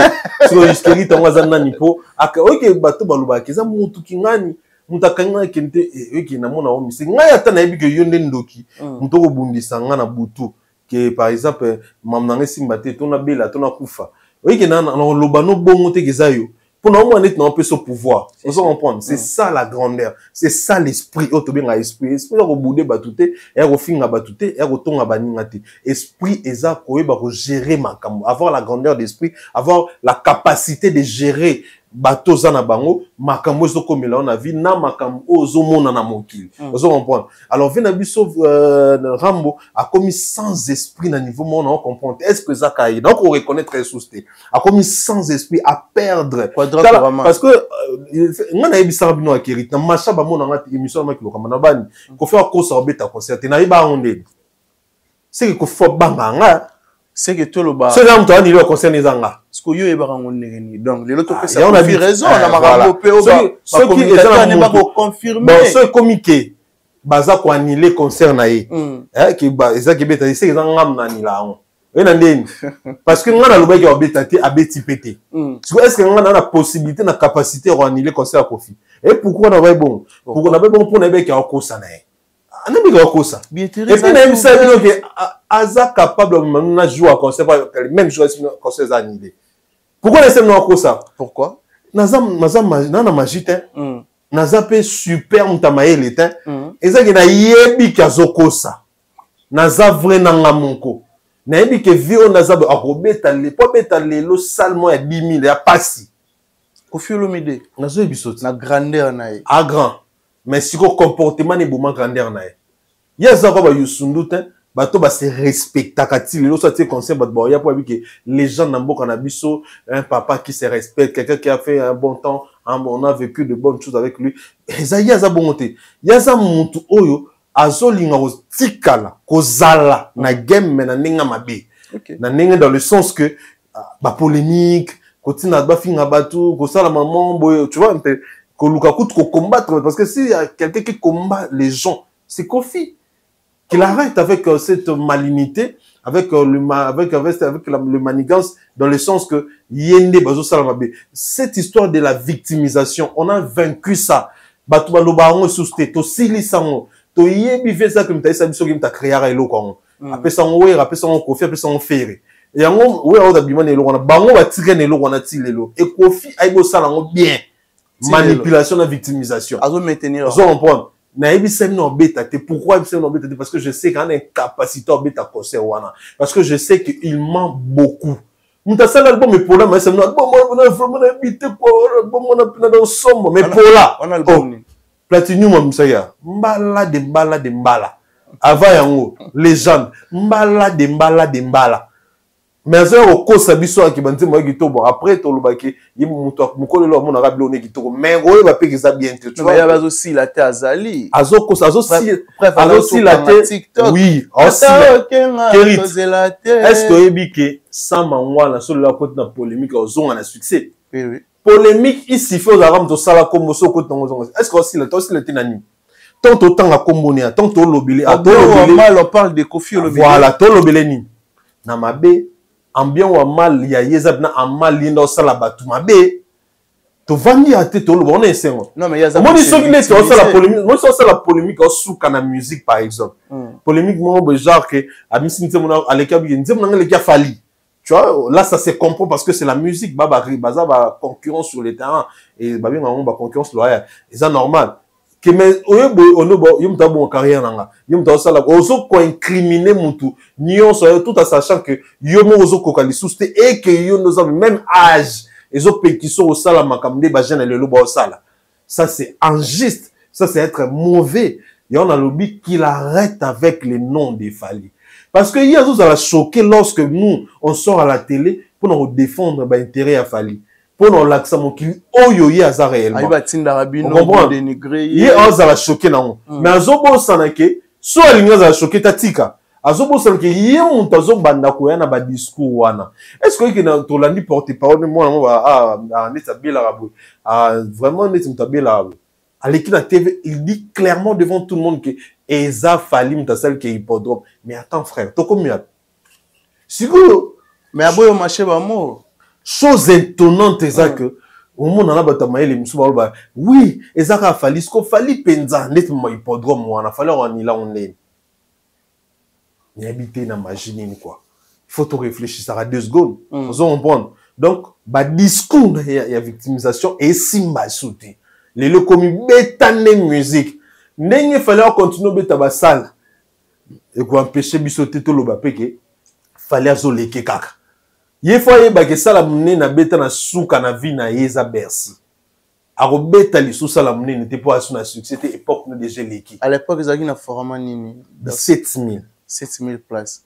so iskeri tonga zanna nipo aka oke bato baluba keza mutu kingani mutakanga kente oke na mona o misi ngai ata na yebi ke yonde ndoki muto ko bundisa ngana butu que par exemple mamnanga simbate tona bela tona kufa oke na loba no bongo te kezayo pour nous on est dans un peu ce pouvoir on se comprend c'est ça la grandeur c'est ça l'esprit au tobe nga esprit ko bouder batute et ko finga batute et ko tonga baningate esprit eza ko ba ko gérer makambo avoir la grandeur d'esprit avoir la capacité de gérer bateau zana bango makambo zo komela na vie na makambo ozo mona na mokili ozo comprendre alors Venabiso Rambo a commis sans esprit na niveau mon on comprend est-ce que ça caille donc on reconnaît très sousté a commis sans esprit à perdre parce que ngana ebisa bino akiri na macha ba mona ngati émission makilo kama na bani ko faire course obeta concert na iba onde c'est que faut banga c'est que tout le bas c'est là où tu as dit le concert les anga ce que yo e ba ngoni donc les autres ça on a vu raison on a makambo pe ceux qui ne pas confirmer bon ceux communiquer baza ko annuler concert na ye qui ba ezaki beta c'est que ngam na nila on et na ndeni parce que ngana lo ba ki obeta te abeti pété est-ce que ngana na possibilité na capacité ro annuler concert à Kofi et pourquoi na ba bon pourquoi na ba bon pour na ba ki akosa na ye et puis même ça que Aza capable de jouer à concert même jouer à concert annulé pourquoi laisser nous à ça pourquoi nazam na magie naza pe super mutamaye l'étain et ça que na yebi kazokosa naza vrai na ngamonko na yebi que vio naza akobeta le po beta lelo salement ya 10 000 ya pasi Kofiolomide nazo ebisoti na grandeur na ye à grand mais si le comportement n'est pas grandeur na il y a ça quoi ba yusundu te bato ba se respecta kati le so tie conseil ba ya pour que les gens na mboka na biso un papa qui se respecte quelqu'un qui a fait un bon temps on a vécu de bonnes choses avec lui ça y a ça bonté il y a ça mutu oyo azolinga tikala kozala na game na ninga mabe na ninga dans le sens que ba polémique kotina ba finga batu ko sala maman boy tu vois un peu ko combattre parce que s'il y a quelqu'un qui combat les gens c'est Kofi qu'il arrête avec cette malignité avec le manigance dans le sens que yende bazo salamabe cette histoire de la victimisation on a vaincu ça batu baloba ngo susté to silisango to yebi fait ça comme taisa biso kim ta créer eloko ngo apesa ngo wera apesa ngo Kofi apesa ngo fere yango oui on d'abima ne lokona bango ba tire ne lokona tilelo et Kofi aibo sala ngo bien manipulation et victimisation
azo maintenir
azo comprendre na ebisem no beta te pourquoi ebisem no beta te parce que je sais qu'on a une capacité à beta concert wana parce que je sais qu'il ment beaucoup muta sala album mais pour là mais c'est non bon moi vraiment habité quoi bon moi na dans sombre mais pour là
on album
Platinum Msaya mbala de mbala avant yango légende mbala de mbala mais ça au kosa biso akibanti mo gitobo après to lobaki yimuto mukolo lo mona rablo ne gitoko mais oyo ba pe kiza bien tu vois
ya bazo si la te azali
azo kosa azo si la te oui aussi est-ce que ebike sans mangwana sur la côté na polémique ozonga na succès
oui
polémique ici faut aram to sala comme so côté ngozonga est-ce que aussi le tenani tant autant à combonia tant to lobile
à to lobile on parle de Kofi lobile
voilà to lobile ni na mabe ambiant wa mal ya yezab na amal lindo sala batu mabe to vandi ate to lo on est sengo
non mais yaza
moi so qu'il est sur la polémique moi sur la polémique au sous kana musique par exemple polémique moi genre que a misinte mon aleka bi nzem na ngale kia fali tu vois là ça se comprend parce que c'est la musique baba baza ba concurrence sur le terrain et ba bien ba concurrence loyale et ça normal que mais onobo yum ta bon carrière nanga yum ta sala ozo ko incriminer mutu nyonso tout en sachant que yomo ozo ko kali souste et que yo nous avons même âge les autres pays qui sont au sala makamde ba jeune le lobo au sala ça c'est injuste ça c'est être mauvais et on a lobby qu'il arrête avec les noms des Fally parce que hier nous allons choquer lorsque nous on sort à la télé pour nous défendre ba intérêt à Fally pour nous l'accent mon qui oyo yi aza réellement
ayi batinda rabino dénigrer
yi aza la choquer na mais azobo sanake so alinga za choquer tatika azobo sanake yi monta zo banda ko yana ba discours wana est-ce que na to landi porte-parole moi neta bila rabo vraiment neta mtabela rabo à l'équipe de la TV il dit clairement devant tout le monde que Eza Fally mtasel que hippodrome mais attends frère to combien siko
mais aboyo marché ba mo
chose étonnante c'est que au monde on a batamaye les musu ba oui ezaka Fally ce ko Fally penza net mo hippodrome wana Fally on ila on est ni habité na machine quoi il faut te réfléchir ça à 2 secondes vous comprendre donc ba discours il y a victimisation et simba sauter les le commis bétané musique ndenge Fally continuer beta ba salle et ko empêcher bisoter to lo ba peke Fally azoleke kaka il faut y que ça la monnaie na beta na souka na vie na yeza Bercy. A robeta li sous ça la monnaie n'était pas à succès, c'était époque nous déjà l'équipe.
À l'époque ils avaient na format nini
7000
places.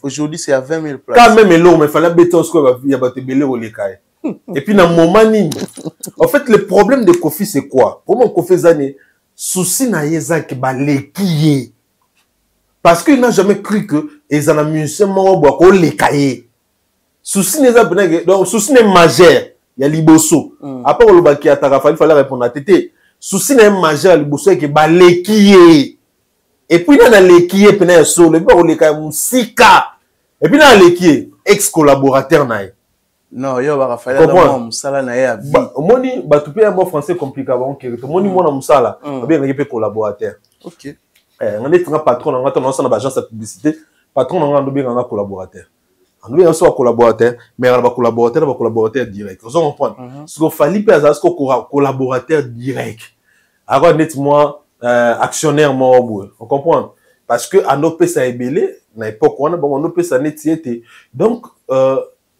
Aujourd'hui
c'est à 20 000 places.
Quand même l'eau mais fallait beta score il y a ba te belé au lekaye. Et puis na moment nini. En fait le problème de Kofi c'est quoi? Comment Kofi zane souci na yeza ke ba lekiye. Parce qu'il n'a jamais cru que les musiciens m'ont les cahiers. Souci n'est pas donc souci n'est majeur. Il y a liboso. Après le baki à Tarafali, il fallait répondre à Tété. Souci n'est majeur liboso et que les qui et puis dans les qui est peine sur le bord les cahiers musika. Et puis dans les qui ex collaborateur naï.
Non, yo va Raphaël dans musala naï à vie.
Moni batupé un mot français compliqué avant que moni mona musala. Bien il peut collaborateur.
OK.
On est un patron, on a une agence de publicité, patron, on a un collaborateur. On a un collaborateur, mais on a un collaborateur direct. Vous comprenez? Ce qu'il fallait faire, c'est un collaborateur direct. Alors, nettement, actionnaire, on comprend? Parce que à nos pays, ça est belé, à l'époque, on a nos pays, ça n'est pas. Donc,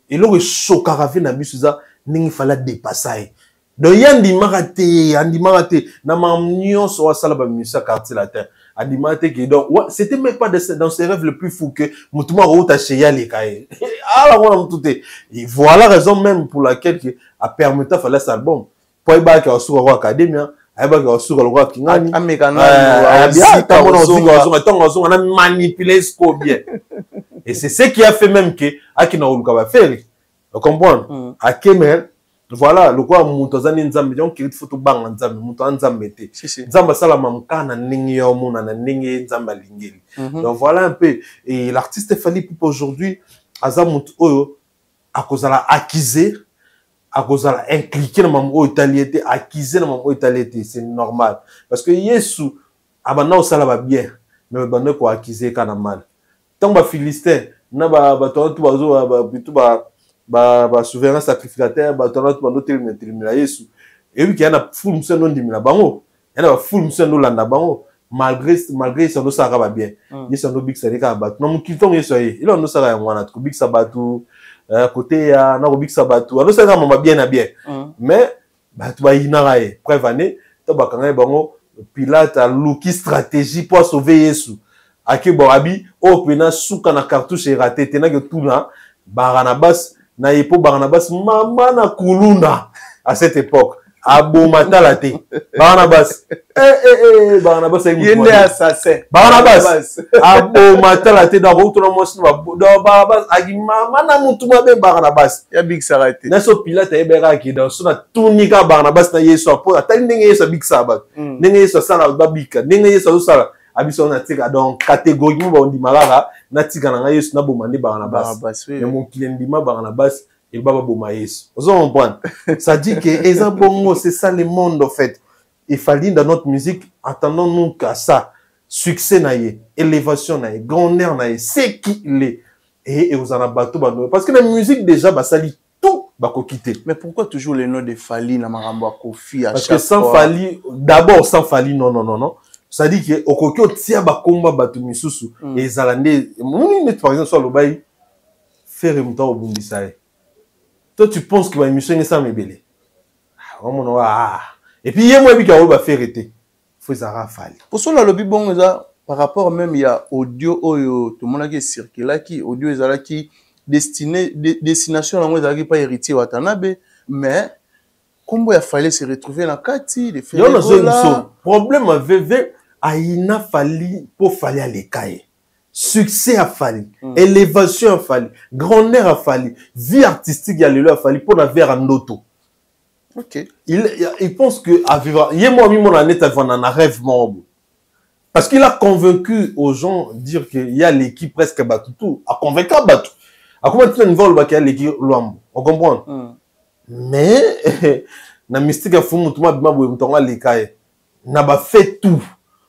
il aurait choqué à la musique, il fallait dépasser. Donc, il y a un marate, na mamnion soit salaba musique quartier latin. Animaté qui donc ouais, c'était même pas dans ses rêves le plus fou que Moutouma Routa chez les cahiers. Ah là on tout est. Et voilà la raison même pour laquelle qui a permis de faire cet album. Pour y aller sur le académie, à y aller sur le roi Kingani. On a manipulé ce qu'on bien. Et c'est ce qui a fait même que Akina Oluka va faire. Vous comprenez? À Kemer. Voilà, le quoi Moutozani Nzambe, donc il faut tout bang Nzambe, Mouto Nzambe. Nzamba Salama Mkana Ningi Omuna, Ningi Nzamba Lingeli. Donc voilà un peu. Et l'artiste Fally Ipupa aujourd'hui, Azamut Oyo, à cause de la acquisé, à cause de la impliqué dans mon italiété, acquisé dans mon italiété, c'est normal. Parce que Yesu, Abana Salama bien, mais Bane quoi acquisé quand mal. Tant que Philistin, na bato tout bazo plutôt ba souverain sacrificateur bato tout ba noter na Yesu et oui qu'il y a na full muso non dimina bango il y a na full muso no landa bango malgré ça no sara ba bien Yesu no big sarika bato no mukito Yesu ye il no sara ya mwana to big sabatu côté ya na big sabatu no sara mama bien na bien mais bato ba inara ye preuve année to bakanga bango Pilate a luki stratégie pour sauver Yesu. Ake borabi o pena suka na cartouche raté tena que tout là Barnabas na yepo Barnabas mama na kuluna à cette époque abomata la té Barnabas Barnabas
il est assassin
Barnabas abomata la té dans route no mosi do Barnabas agi mama na mutu mabe Barnabas
ya big sarate
na so Pilate ebera ki dans sona tunika Barnabas na Yesu apo atali ndenge Yesu big sabat ndenge Yesu sala babika ndenge Yesu sala abiso na tika donc catégoriquement ba ndi malala na tika na Yesu na bomande Barnabas mais mon client ndima Barnabas il va boma Yesu vous comprenez ça dit que eza bongo c'est ça le monde en fait il fallait dans notre musique attendons-nous qu'à ça succès na ye élévation na ye grandeur na ye c'est qui il est et vous en a bateau parce que la musique déjà ba sali tout ba ko quitter
mais pourquoi toujours le nom de Fally na marambo Kofi à
parce
chaque
que sans Fally d'abord sans Fally non ça dit que okokyo tia ba komba batu misusu et zalande moni par exemple sur le bail faire muta obundisa ye toi tu penses que ba émission ça mebele et puis yé moi bi ka ba faire été faut ça Fally
pour cela le bon ça par rapport même il y a audio oyo tout le monde qui circule qui audio ezala qui destination na moi ezala qui pas héritier watanabe mais comment il fallait se retrouver dans kati de faire
le problème avait aina Fally pour Fally à l'écaille succès à Fally élévation à Fally grandeur à Fally vie artistique à l'élo à Fally pour la vers en auto
ok
il pense que à vivre yé moi mi mon année ta en rêve mon parce qu'il a convaincu aux gens dire que il y a l'équipe presque Batutu a convaincu Batu a comment tu ne vois qu'il y a l'équipe Luambo on comprend mais na mystique à fou mutuma bima boye mutonga l'écaille n'a pas fait tout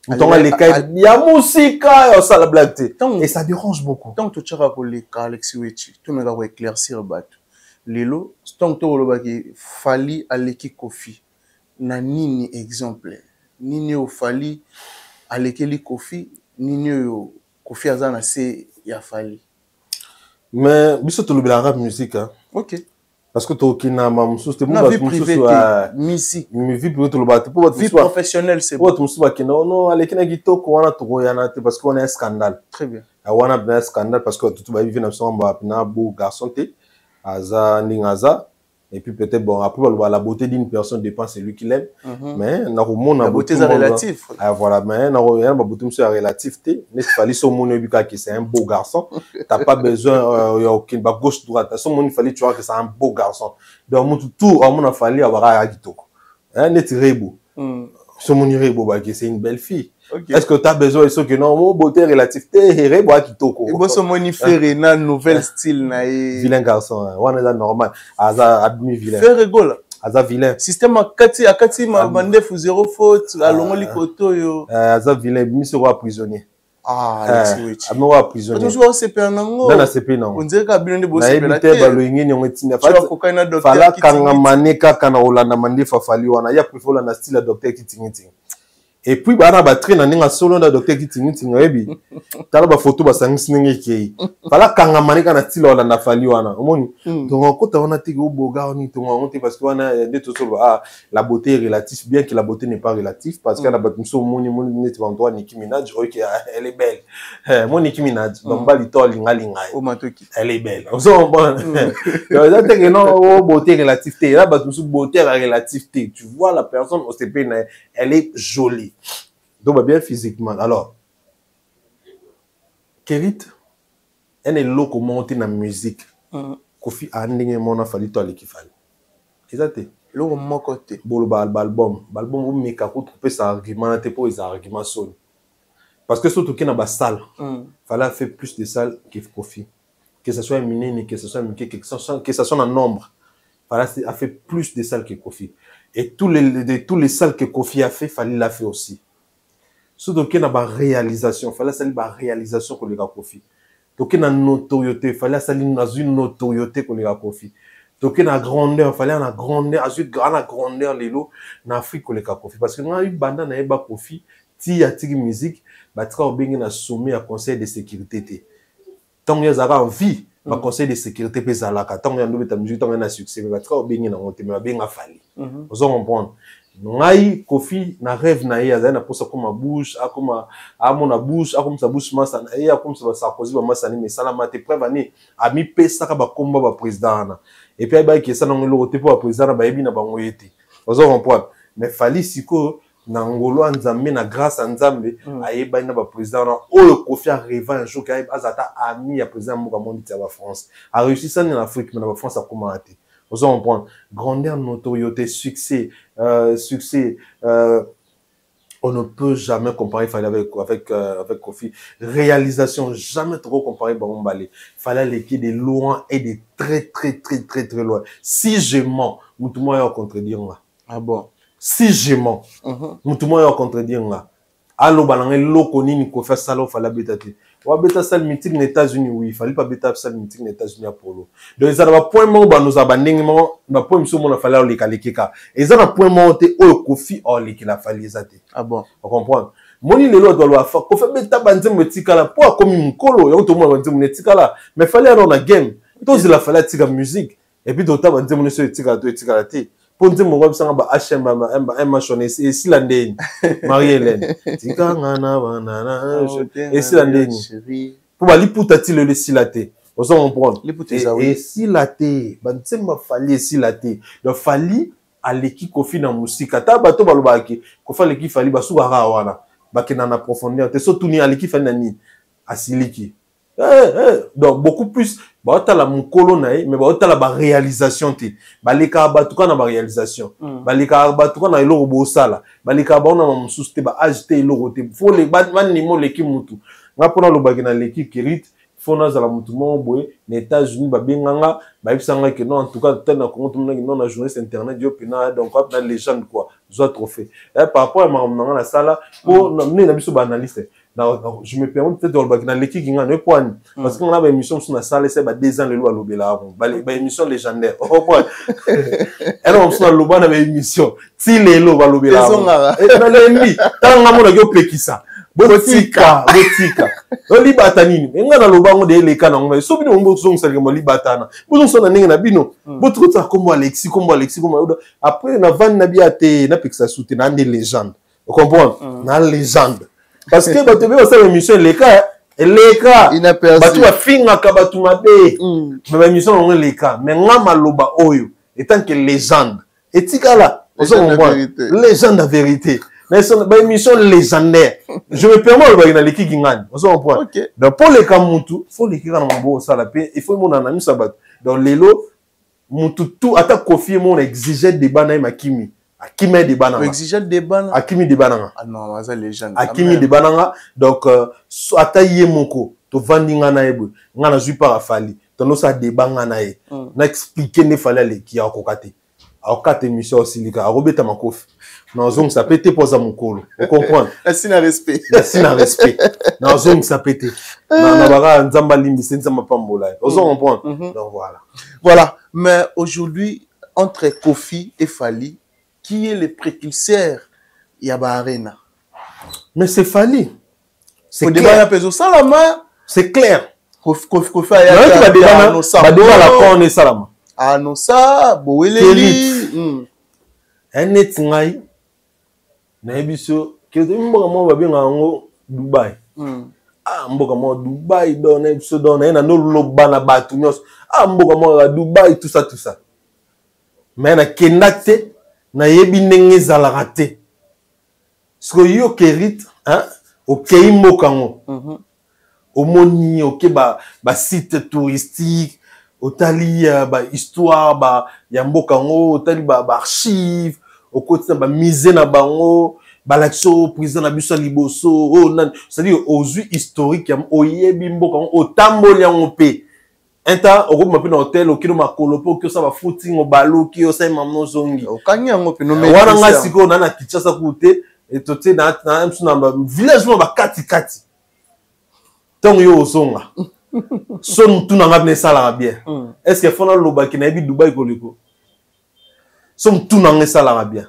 mutonga l'écaille il y a musique ça la blague et ça dérange beaucoup
tant que tu as pour les Alexis Wechi tu me vas éclaircir Batu lelo tant que tu as qui Fally à l'équipe Kofi na nini exemple nini au Fally à l'équipe Kofi nini au Kofi azana c'est ya Fally
mais biso to le rap musique hein
ok
parce que tu as
ma vie privée musique
vie privée to le battre pour
vie professionnelle c'est
bon tout ça non allez kina gitoko wana to yana parce qu'on a un scandale
très bien
wana un scandale parce que tout va vivre dans son na beau garçon té aza ningaza et puis peut-être bon après la beauté d'une personne dépend c'est lui qui l'aime mais na romona
la beauté est relative
voilà mais na rien ba beauté c'est relatif té mais Fally son mon bika que c'est un beau garçon t'as pas besoin ya aucune ba gauche droite son mon Fally tu vois que c'est un beau garçon donc tout on a Fally avoir à kitoko hein net rebo son mon rebo ba que c'est une belle fille est-ce que tu as besoin de ce que non mon beauté relative té rebo à kitoko
et bon son mon faire na nouvel style na
vilain garçon on est normal aza admis vilain
faire rigole
aza vilain
système akati ma bandef zéro faute alongo likoto yo
aza vilain mise roi prisonnier
Alexis Wechi
roi prisonnier
tu vois c'est pas nango
na c'est pas nango
on dirait que bino de bosser
la tête ba loingi nyongo tina fala kanga maneka kana olanda mandefa Fally wana ya préfère na style docteur Kitingiting et puis bana ba train na ninga solo na docteur Kitingiting ebi tala ba photo ba sangisi ninga kei fala kanga maneka na style olanda Fally wana omoni donc quand on a tiki au boga on to on parce que wana de tout solo la beauté est relative bien que la beauté n'est pas relative parce que la beauté so moni net ba Antoine Nicki Minaj OK elle est belle mon Nicki Minaj donc ba li to linga
o matoki
elle est belle so bon ça te que non beauté relative là ba tout beauté relative tu vois la personne au CP elle est jolie donc bien physiquement alors Kerit elle est loco monté dans musique Kofi a ndenge mona Fally to aleki Fally exacté
lo moko te
bolo album o meka ko trouver ça argument te pour les arguments son parce que surtout qu'il na ba salle Fally fait plus de salles que Kofi que ce soit minine que ce soit que ce soit en nombre Fally a fait plus de salles que Kofi et tous les salles que Kofi a fait Fally l'a fait aussi surtout qu'il na ba réalisation Fally ça ba réalisation que le Kofi toke na notoriété fallait asali na une notoriété koleka Kofi toke na grandeur fallait na grandeur ensuite grande grandeur lelo na Afrique koleka Kofi parce que na eu banda na eba Kofi ti ya tiki musique batika obengi na sommet ya conseil de sécurité te tant ya zara en vie ba conseil de sécurité pe zalaka tant ya ndobeta musique tant na succès batika obengi na ngote mais benga fali ozo comprendre ngai Kofi na rêve na ye azana posa comme bouche akoma amona bouche akom sa bouche masa na ye akom sa Sarkozy ba masa ni mesala mate preuve ani ami pesa ka ba komba ba président na et puis ba ki ça na ngolo te pour président ba yebi na bango yete ozo comprendre mais fali siko na ngolo nzambe na grâce à nzambe ayeba na ba président na o Kofi a rêvé un jour ka azata ami ya président mo ka mondi ta ba France a réussi ça en Afrique mais na ba France a commenté. Vous en prendre grandeur, notoriété, succès, on ne peut jamais comparer avec Kofi. Réalisation, jamais trop comparer Barombale. Il fallait l'équipe de loin et de très loin. Si je mens, nous tout le monde contredire là.
Ah bon?
Si je mens, nous tout le monde contredire là. Allo balangé loko nini Kofi salo fallait bétater. Wa beta sal meeting aux États-Unis oui, il fallait pas beta sal meeting aux États-Unis à Polo. Donc ils ont point mot ba nous abandonner ba point monsieur mon fallait les kalekeka. Ils ont point mot te o Kofi o les la fallait zate. Ah bon, on comprend. Moni lelo doit faire Kofi beta banze metikala pour comme mukolo, yo to mo banze metikala, mais fallait alors la game. Tous il a fallu tika musique et puis d'autres banze mon sur tika to tika te. Pour dire mon sanga ba HM machonné et si landeni Marie-Hélène tika ngana banana et si landeni pour ba liputa ti le silate ozo comprendre et si laté bantsema fali si laté donc fali aleki Kofi na musika ta bato balobaki ko fali ki fali basuka wana bakena na profondeur te surtout ni aleki fali na ni asiliki donc beaucoup plus ba la mukolo na mais ba la réalisation te baleka ba tuka na ba réalisation baleka ba tuka na eloko bo sala baleka ba na mususu te ba ajte eloko te faut les ban ni mo leki mutu nga pona lo bagina leki Kérit faut na za la mutu mo boye na États-Unis ba benganga ba ibsanga que non en tout cas tena ko mutu non na journaliste internet yo pina donc quoi na légende quoi zo trophée par rapport à ma na sala pour na biso ba analyste. Je me permets peut-être de le l'équipe qui gagne point parce qu'on a une émission sur la salle c'est 2 ans le loi lobela ba émission légendaire au point alors on sur loba na émission si les lo ba lobela et na l'ennemi tant nga mona yo pekisa botika oli batanini nga na loba ngo de leka na ngo so bino ngo so ngsalika mo libatana bozo so na ninga na bino botro tsa comme Alexis comme après na van na biate na pekisa soute na des légendes vous comprenez na légende parce que bato be osala émission leka batu bafinga ka batu mabe mais ba émission on leka mais nga maloba oyo étant que légende etikala légende la vérité mais son ba émission légendaire je me permets le bagina leki ngani on point donc pour les kamutu faut leki na mbo sala pe il faut mon analyse bato donc lelo mutu tout ata Kofi mon exigeait débat na makimi Akimi de bananga.
Exigeant de bananga.
Akimi de bananga.
Ah non, c'est légende.
Akimi de bananga. Donc, ata yemoko, to vandinga na ebe, nga na zui para fali. Tono sa débat nga na e. Na expliquer ne fallait les qui a okokate. A okate émission aussi lika. A robeta makofi. Na zong sa pété posa mukolo. Vous comprenez?
Merci na respect.
Merci na respect. Na zong sa pété. Na bara nzamba limbi nzamba pambola. Vous comprenez? Donc voilà.
Voilà. Mais aujourd'hui, entre Kofi et Fali, qui est le précurseur Yaba Arena?
Mais c'est Fali.
C'est clair.
C'est clair.
Kofi a
dit la corne salama.
Anosa, Boeleli.
Un etingai. Na ebiso que mboka mo babinga ngo Dubai. Mboka mo Dubai don ebiso don na no loba na batu nyos. Mboka mo Dubai tout ça. Mais na kendate na yebi ndenge zalaka te siko yo Kérit okei mboka ngo omoni oke ba site touristique otali ba histoire ya mboka ngo otali ba archive okoti ba musée na bango balakso président na biso liboso c'est-à-dire ozui historique ya oyebi mboka ngo otamboli yango pe Enta, au groupe na hôtel, au kilo makolo, pour que ça va footing au balo, qui au sein mamno zongi.
Au kanya ngo pino me.
Wana nga siko na Kinshasa koute et toté na village mo ba kati. Tong yo zonga. Son tout n'a pas ça bien. Est-ce que fona loba qui n'a pas Dubaï koleko? Son tout n'a pas bien.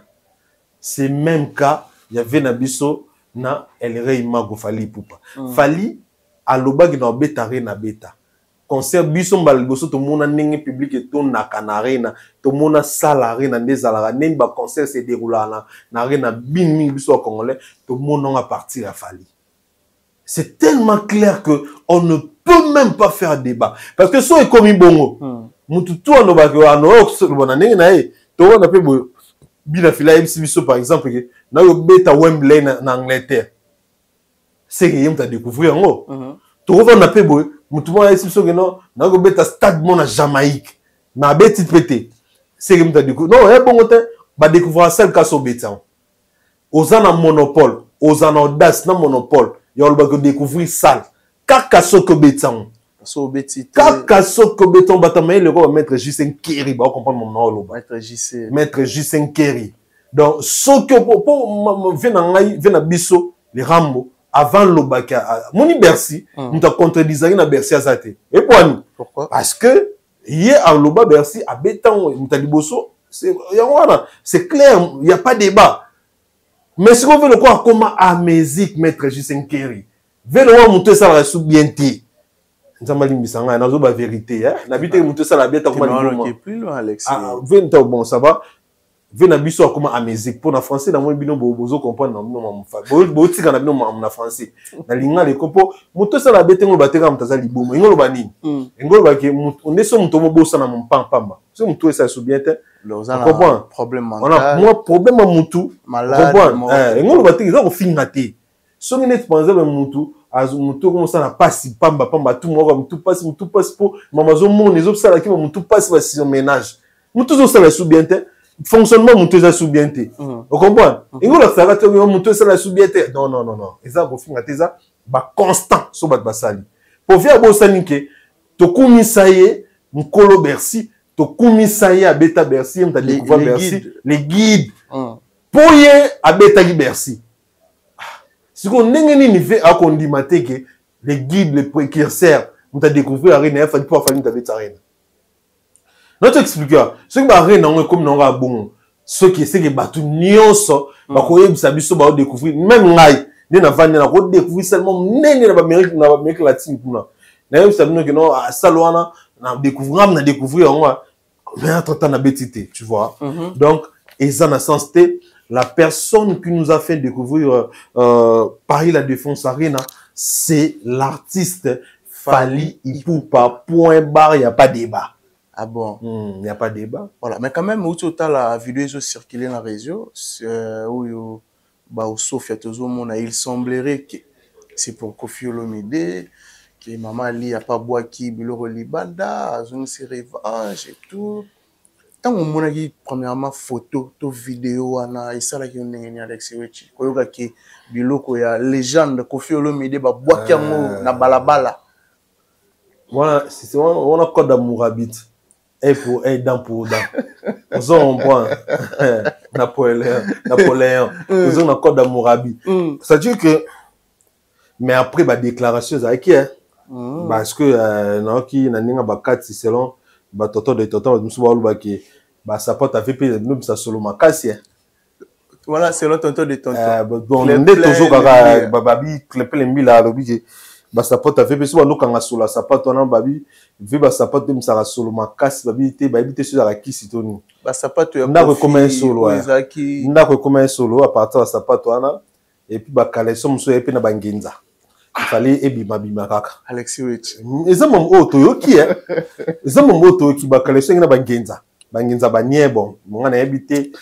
C'est même cas, il y avait Nabiso na El Rey Mago Fali Poupa. Fali a loba qui n'a betare na beta. Concert biso mbaligoso to mona nenge public et to na kanarena to mona salari na desalara nem ba concert se déroula na arena bin mi biso congolais to mona à partir à Fali. C'est tellement clair que on ne peut même pas faire débat parce que so est comme bongo mutu to no ba ko ano so bona nenge na e to na pe bo bina fila MC biso par exemple que na yo beta Wembley na Angleterre c'est que yem ta découvrir ngo to na pe bo mutu mwa esi so que non na go beta stade mon na Jamaïque na beti pété c'est que muta découvrir non e bongo te ba découvrir seul cas au betan ozana monopole ozana audace na monopole yo ba go découvrir salle kaka soko betan
so beti
kaka soko beton batamaye le ko maître Justin Kerry ba comprendre mon nom lo maître Justin Kerry donc soko pour vena ngai vena biso les Rambo avant l'Obaka, Moni Bercy, nous t'a contredisé na Bercy à Zate. Et pourquoi? Parce que hier à l'Oba Bercy, à Bétan, nous t'a dit bosso, c'est clair, il n'y a pas de débat. Mais si on veut le croire comment Amézique, maître Justin Kerry, veut le voir monter ça la sous-bienté. Nous avons dit, mais nous la vérité. N'habite monter ça la bienté.
Non, plus loin, Alex.
Bon, ça va. Venabiso a comment amézique pour na français dans mon bino bozo comprendre na mon fa bo tika na bino na français na linga le kopo moto ça la bete ngo bateka mtaza libomo ngolo bani ngolo ba ke on est so moto mo bosa na mon pamba so moto ça sou bien te
problème mental
on a moi problème moto malade ngolo bateka za ko finga te so ngene penser ba moto azu moto comme ça na pasi pamba tout mo moto passe pour mama zo mon les autres ça la ki moto passe ba si ménage moto zo ça la sou bien te fonctionnement monté ça sous bien té vous comprenez et on la ça va te monter ça la sous bien té non et ça pour finir ça ba constant so ba basali pour faire bo sanike to kumisaye mkolo Bercy to kumisaye à beta Bercy on t'a découvert Bercy les guides pour y à beta Bercy si on n'engeni ni fait à qu'on dit maté que les guides les précurseurs on t'a découvert arena il faut pas faire une beta arena. Notre expliqueur, ce qui va arriver dans comme non va bon, ce qui c'est que batu nyonso, ba ko yebisa biso ba découvrir même ngai, ne na vandi na ko découvrir seulement nene na Amérique latine kuna. Na yebisa bino que non salwana na découvrir moi, mais entre na betité, tu vois. Donc eza na sens té la personne qui nous a fait découvrir Paris la Défense Arena, c'est l'artiste Fally Ipupa. Point barre, il y a pas débat.
Ah bon?
Il n'y a pas de débat.
Voilà, mais quand même, où tu as la vidéo qui circulé dans le réseau, où il semblerait que c'est pour Koffi Olomide, que maman Ali a pas bois qui Biloro Libanda, a une revanche et tout. Tant que mon ami premièrement photo, to vidéo, ana et ça là qui on est avec Sewechi. Koyoka qui Biloko ya légende Koffi Olomide ba bois qui amo na balabala.
Voilà, c'est on a code d'amour habite. Et pour dent pour dent. Nous avons un point. Napoléon. Nous avons un code d'amour habite. Ça veut dire que mais après la déclaration ça qui est parce que non qui n'a ninga bakat selon ba toto de toto nous sommes ba qui ba ça porte avec nous ça solo makasi.
Voilà, c'est le tonton de tonton.
Bon, on est toujours kaka babi clepel mbila lobi ba sapota vepe so no kanga sola sapata na babi ve ba sapata dem sara solo makasi babi te ba bité sur la kisi toni
ba sapata ya
ndako comme solo ndako comme solo à partir de sapata na et puis ba kaleso mso et puis na bangenza il fallait ebima bima kaka
Alexis Wich
ezamo oto yoki ezamo moto ki ba kaleso na bangenza banye bon ngana ebité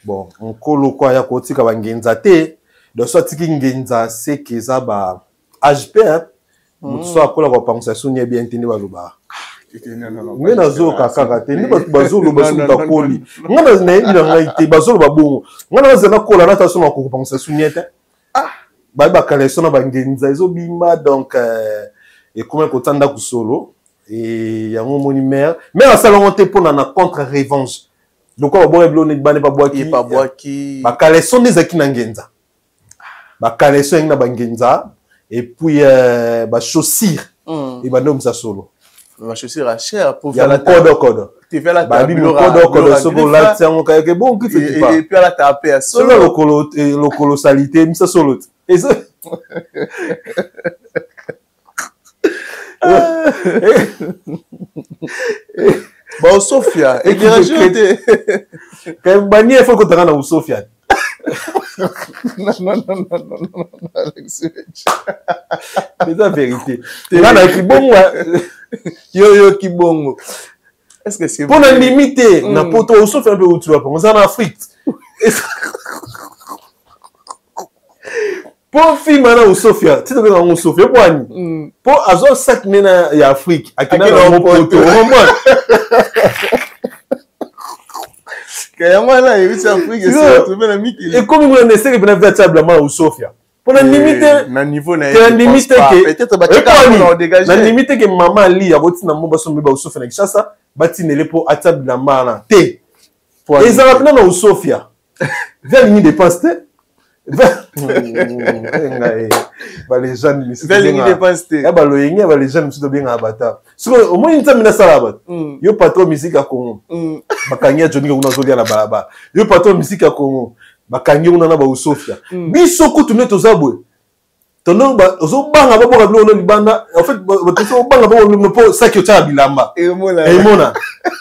bon nkolo kwa ya kotika bangenza te de sorte ki ngenza c'est que ça ba HPR, nous sommes à quoi la pensation ni bien tenir baluba. Mais na zo kaka te ni bazo lo bazo ta koli. Ngana na yi na ngai bazo lo babongo. Ngana zana kola na taso na ko pensation ni te. Ba collection na bangenza ezo bimba donc et comment ko tanda ku solo et ya moni mère mais la salon te pour na contre revanche. Donc on va boire ne bane pas boire qui ba collection des akina ngenza. Ba collection na bangenza et puis bah chaussures et bandom ça solo
ma chaussure à cher pour
faire la code
tu fais la
babi le code soko la tiango ka ke bon qui fait pas
et puis la taper à
solo le colossalité mais ça solo et ça
bon Sophia et qui
quand bani il faut que tu rentres au Sophia
non Alex
c'est la vérité là na kibongo
yo kibongo est-ce que c'est
pour la limiter na poto au Sophia un peu où tu vas penser en Afrique pour film na au Sophia tu te connais au Sophia pour ani pour azo sac nena ya Afrique akina na poto vraiment
Kayama là, il est Afrique, c'est trouvé la Mickey.
Et comme on essaie de venir véritablement au Sofia. Pour la limiter,
na niveau na
limiter que
peut-être ba dégager.
La limiter que maman li a boti na mboba so mba au Sofia na Kinshasa, bati nele po atab la mala. Te. Et ça va na au Sofia. Vers ligne de passe les jeunes les jeunes sont bien abata au moins une tamina salaba yo patron musique à Congo bakanya Johnny kuna zolia na balaba yo patron musique à Congo bakanya kuna na ba Sofia biso ko tuné tozabwe tono ba zo banga ba boka bilo libanda en fait ba to banga ba no po sakyo cha bilamba e mona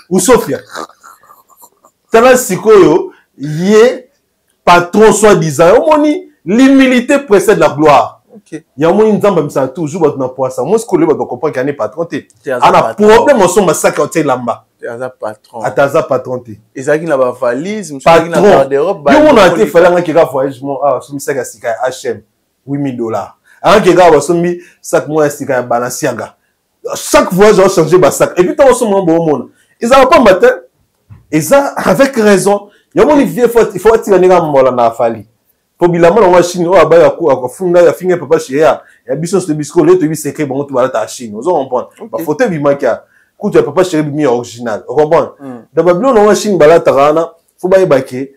u Sofia tala sikoyo ye patron soi-disant au moni l'humilité précède la gloire. OK. Il y a moins nzamba misa toujours ba na poisa. Moi ce que le ba comprendre qu'il y a patron té. Ana problème on massacre au lamba.
Taza patron.
Ataza patron té.
Et ça qui na ba valise, monsieur qui na garde Europe ba.
Yo on a été fallait que ga voyage mon so mi saka sika HM $8,000. An que ga ba so mi sac moi sika Balenciaga. Chaque voyage on changer ba sac. Et puis tant on so mon bon monde. Ils ont pas matin. Et ça avec raison. Il y a mon il faut attirer les gens mola na fali. Pour bilamana wa Chine o abaya ko akafunda ya finga papa chéria. Ya biso ce bisco le to bi secret bon to bala ta Chine. Vous comprendre. Ba photo bi maka. Ku tu papa chéria bi original. Vous comprendre. Da babilo na Chine bala ta rana. Faut ba yebake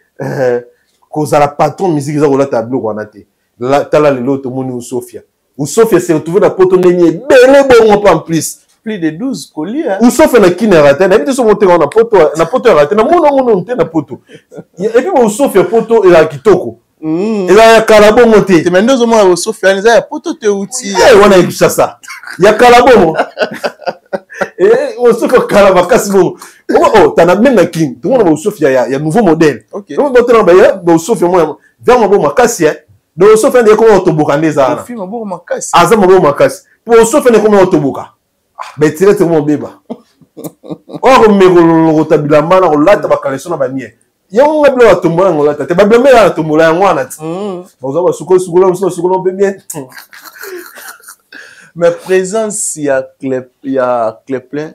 ko za la patron musique za rola tableau wana te. La tala le loto moni u Sofia. U Sofia s'est retrouvé na poto ndeni belé bon en plus.
Plus de 12 colis hein.
Ou sauf na kinérate na bité so monter na poto raté na mono na poto. Et puis au sauf ya poto et la kitoko. Et là ya kalabo monter.
Te mendo zo mo au sauf ya nza ya poto te outi.
Eh wana ikisha ça. Ya kalabo. Et au sauf kalaba kasbo. Oh tana même na kin. Tout monde au sauf ya nouveau modèle.
OK.
Donc monter na ba ya au sauf moi vers mo makasi hein. Donc au sauf ya ko otoboka ndeza.
Film mo makasi.
Aza mo makasi. Pour au sauf ya ko otoboka. Mais tu es mon bébé. Or, me rotabila mana rolata bakaleso na banier. Yon ngablo wa tombola ngolata. Te babeme la tombola ya ngwana ti. Boza ba suko bien.
Mais présence il y a Cleplin.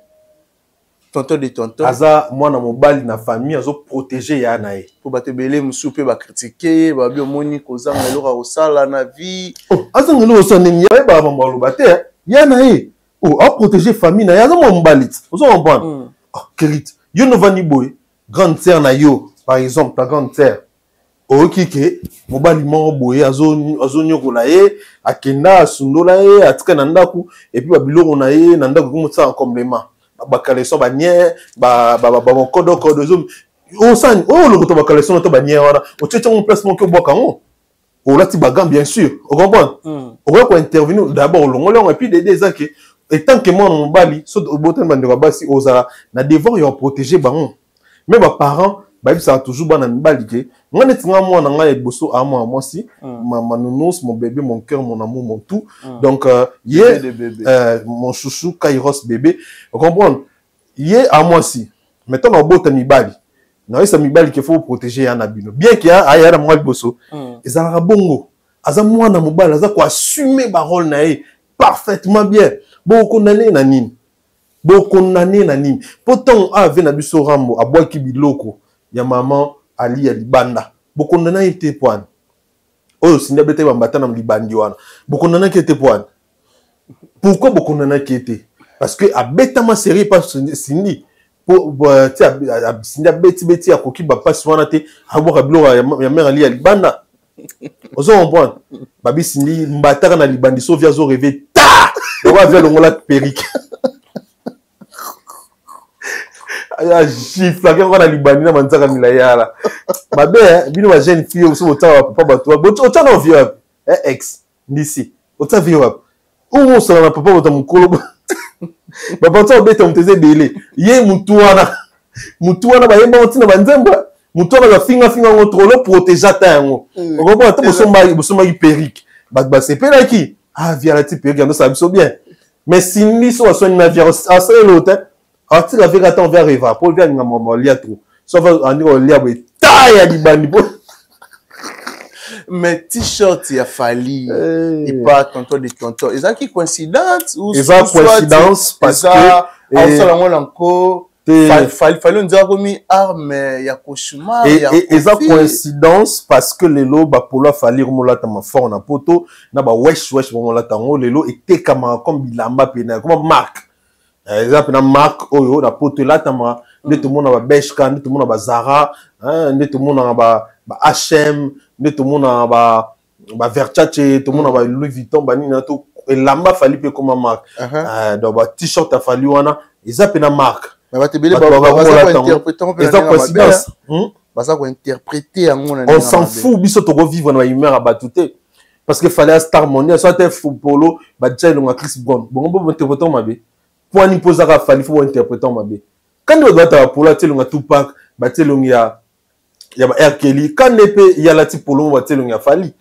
Tonton de tonton.
Aza mwana mobali na famille azo protéger ya na ye.
Pour batebele musupe ba critiquer, ba bi omoni kozanga elora osala na vie.
Aza ngelo osana ni ya ba mamba lobate ya na ye. Oh, à protéger famille na ya mon balit. Vous en comprendre. Kérit. Yo no vani boy, grande sœur na yo, par exemple ta grande sœur. O kike, mobali mo boy azo nyoko na ye, akenda sundola ye, atika na ndaku et puis ba biloko na ye, na ndaku ko motsa en complément. Ba kaleso ba nye, ba kodo zo. O san, o lo to ba kaleso to ba nye wana. O tchetcha mon placement ko boka ngo. O lati bagam bien sûr. Vous comprendre? On va intervenir d'abord au long et puis des ans que et tant que moi mon bali so botan bandira basi ozala na devoir yo protéger bango mais ba parents ba ça toujours bana bali ke ngane tinga moi na ngai boso a moi si ma nounours mon bébé mon cœur mon amour mon tout donc mon chouchou Kairos bébé vous comprenez yé à moi si maintenant na botan mi bali na esa mi bali ke faut protéger ya na bino bien que a ya na moi boso ezala bongo aza moi na mobali aza ko assumer ba rôle na ye parfaitement bien. Beaucoup d'années na nini. Pourtant, avait na biso rambo, aboua ki biloko, ya maman Ali ya libanda. Beaucoup d'années était poine. Oh, si n'abete bambata na libandi wana. Beaucoup d'années qui était poine. Pourquoi beaucoup d'années qui était? Parce que a beta ma série pas sindi. Pour si beti a koki ba pas wana te, aboua biloko ya mère Ali ya libanda. Ozo comprendre. Babi sindi mbataka na libandi so via zo rêver ta. On va vers le mot là périque. Ah, gifle, quand on a libani na manzaka milayala. Ma belle, bino ma jeune fille, aussi autant papa bateau. Autant non vieux, ex, d'ici. Autant vieux. Où on s'en a papa autant mon colo. Papa toi bête on te délai. Yé mutuana. Mutuana ba yemba otina banzemba. Mutuana ba finga on trolo protéger ta ngo. On comprend tout bosoma périque. Ba c'est pe là qui. Ah via la type périque, ça me bien. Mais si ni so so na via à ça l'autre. Ah, tu l'as vu quand on vient arriver, pour bien nous maman lia trop. Sauf on est lia mais taille à di bandi.
Mais t-shirt il a fallu et pas tonton de tonton. Est-ce qui coïncidence ou
c'est coïncidence parce que
encore fallait nous dire comme arme il y a cauchemar
et ça coïncidence parce que les lots ba pour la fallu comme là ta ma fort na poto na ba wesh bon là tango les lots était comme bilamba pena comme marque. Exemple na marque oyo na poto là tama ne tout le monde ba Bershka ne tout le monde ba Zara ne tout le monde ba H&M ne tout le monde ba Versace tout le monde ba Louis Vuitton ba ni na to lamba fali pe comme marque donc ba t-shirt a fallu wana exemple na marque
mais ba te bele ba interpréter interpréter
on s'en fout biso to vivre na humeur à batouté parce que fallait star mondial soit un polo ba déjà longa Chris Brown bon interpréter mabe pour ni poser à fali faut interpréter mabe quand on doit ta pour la telonga Tupac ba telonga ya ba R Kelly quand nepe ya la ti polo ba telonga fali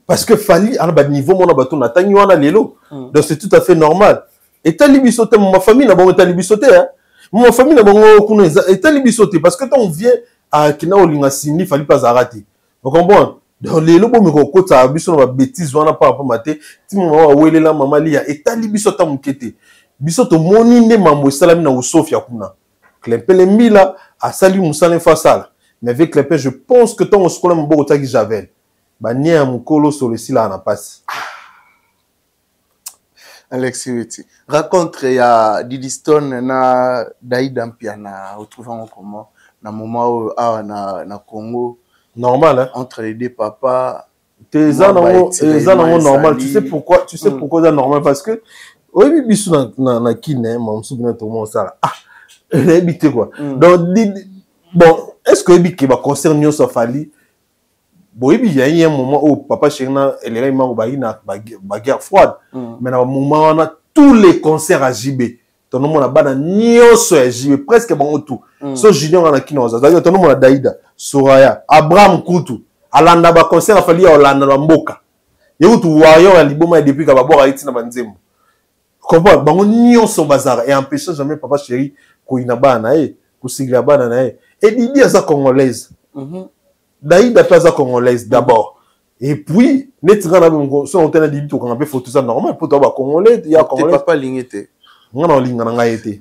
parce que fali à ba niveau mon bato na tangi wana lelo donc c'est tout à fait normal et tali bisoté ma famille na bon tali bisoté hein ma famille na bon kuno et tali bisoté parce que quand on vient à kina olinga sini fali pas arrêter vous comprenez donc lelo bo me ko ta biso na bêtise wana par rapport maté ti mama wa welela mama lia et tali bisoté mukete bisoto moni ne mambo salami na usofia kuna Clempele Mila a sali musale fasala mais avec Clempele je pense que ton scola mbo otaki Javel ba nie a mukolo sur le sila na passe
Alexis Witi raconte ya Didiston na Daïda Mpiana retrouvant comment na moment na Congo
normal hein
entre les deux papas
tes normal tu sais pourquoi c'est normal parce que oui bisu na kine mon souvenir tout monde ça ah habité quoi donc bon est-ce que ebi ke ba concerne yo fali bon ebi il y a un moment où papa Chérina elle est vraiment ba guerre froide mais na moment on a tous les concerts à JB ton nom na bana nyoso à JB presque bon tout so junior na kino za ton nom na Daïda Soraya Abraham Kutu alanda ba concert a fali Olanda na mboka yebutu wayo ya liboma depuis ka ba bora iti na banzembo comprends bango nyonso bazara et empêcher jamais papa chéri ko inabana ko sigla bana na et Didi aza congolaise Daïda aza congolaise d'abord et puis netika na bongo so on tena Didi to quand on fait photo ça normal pour toi ba congolais ya congolais
papa lingité
ngana linga na ngaete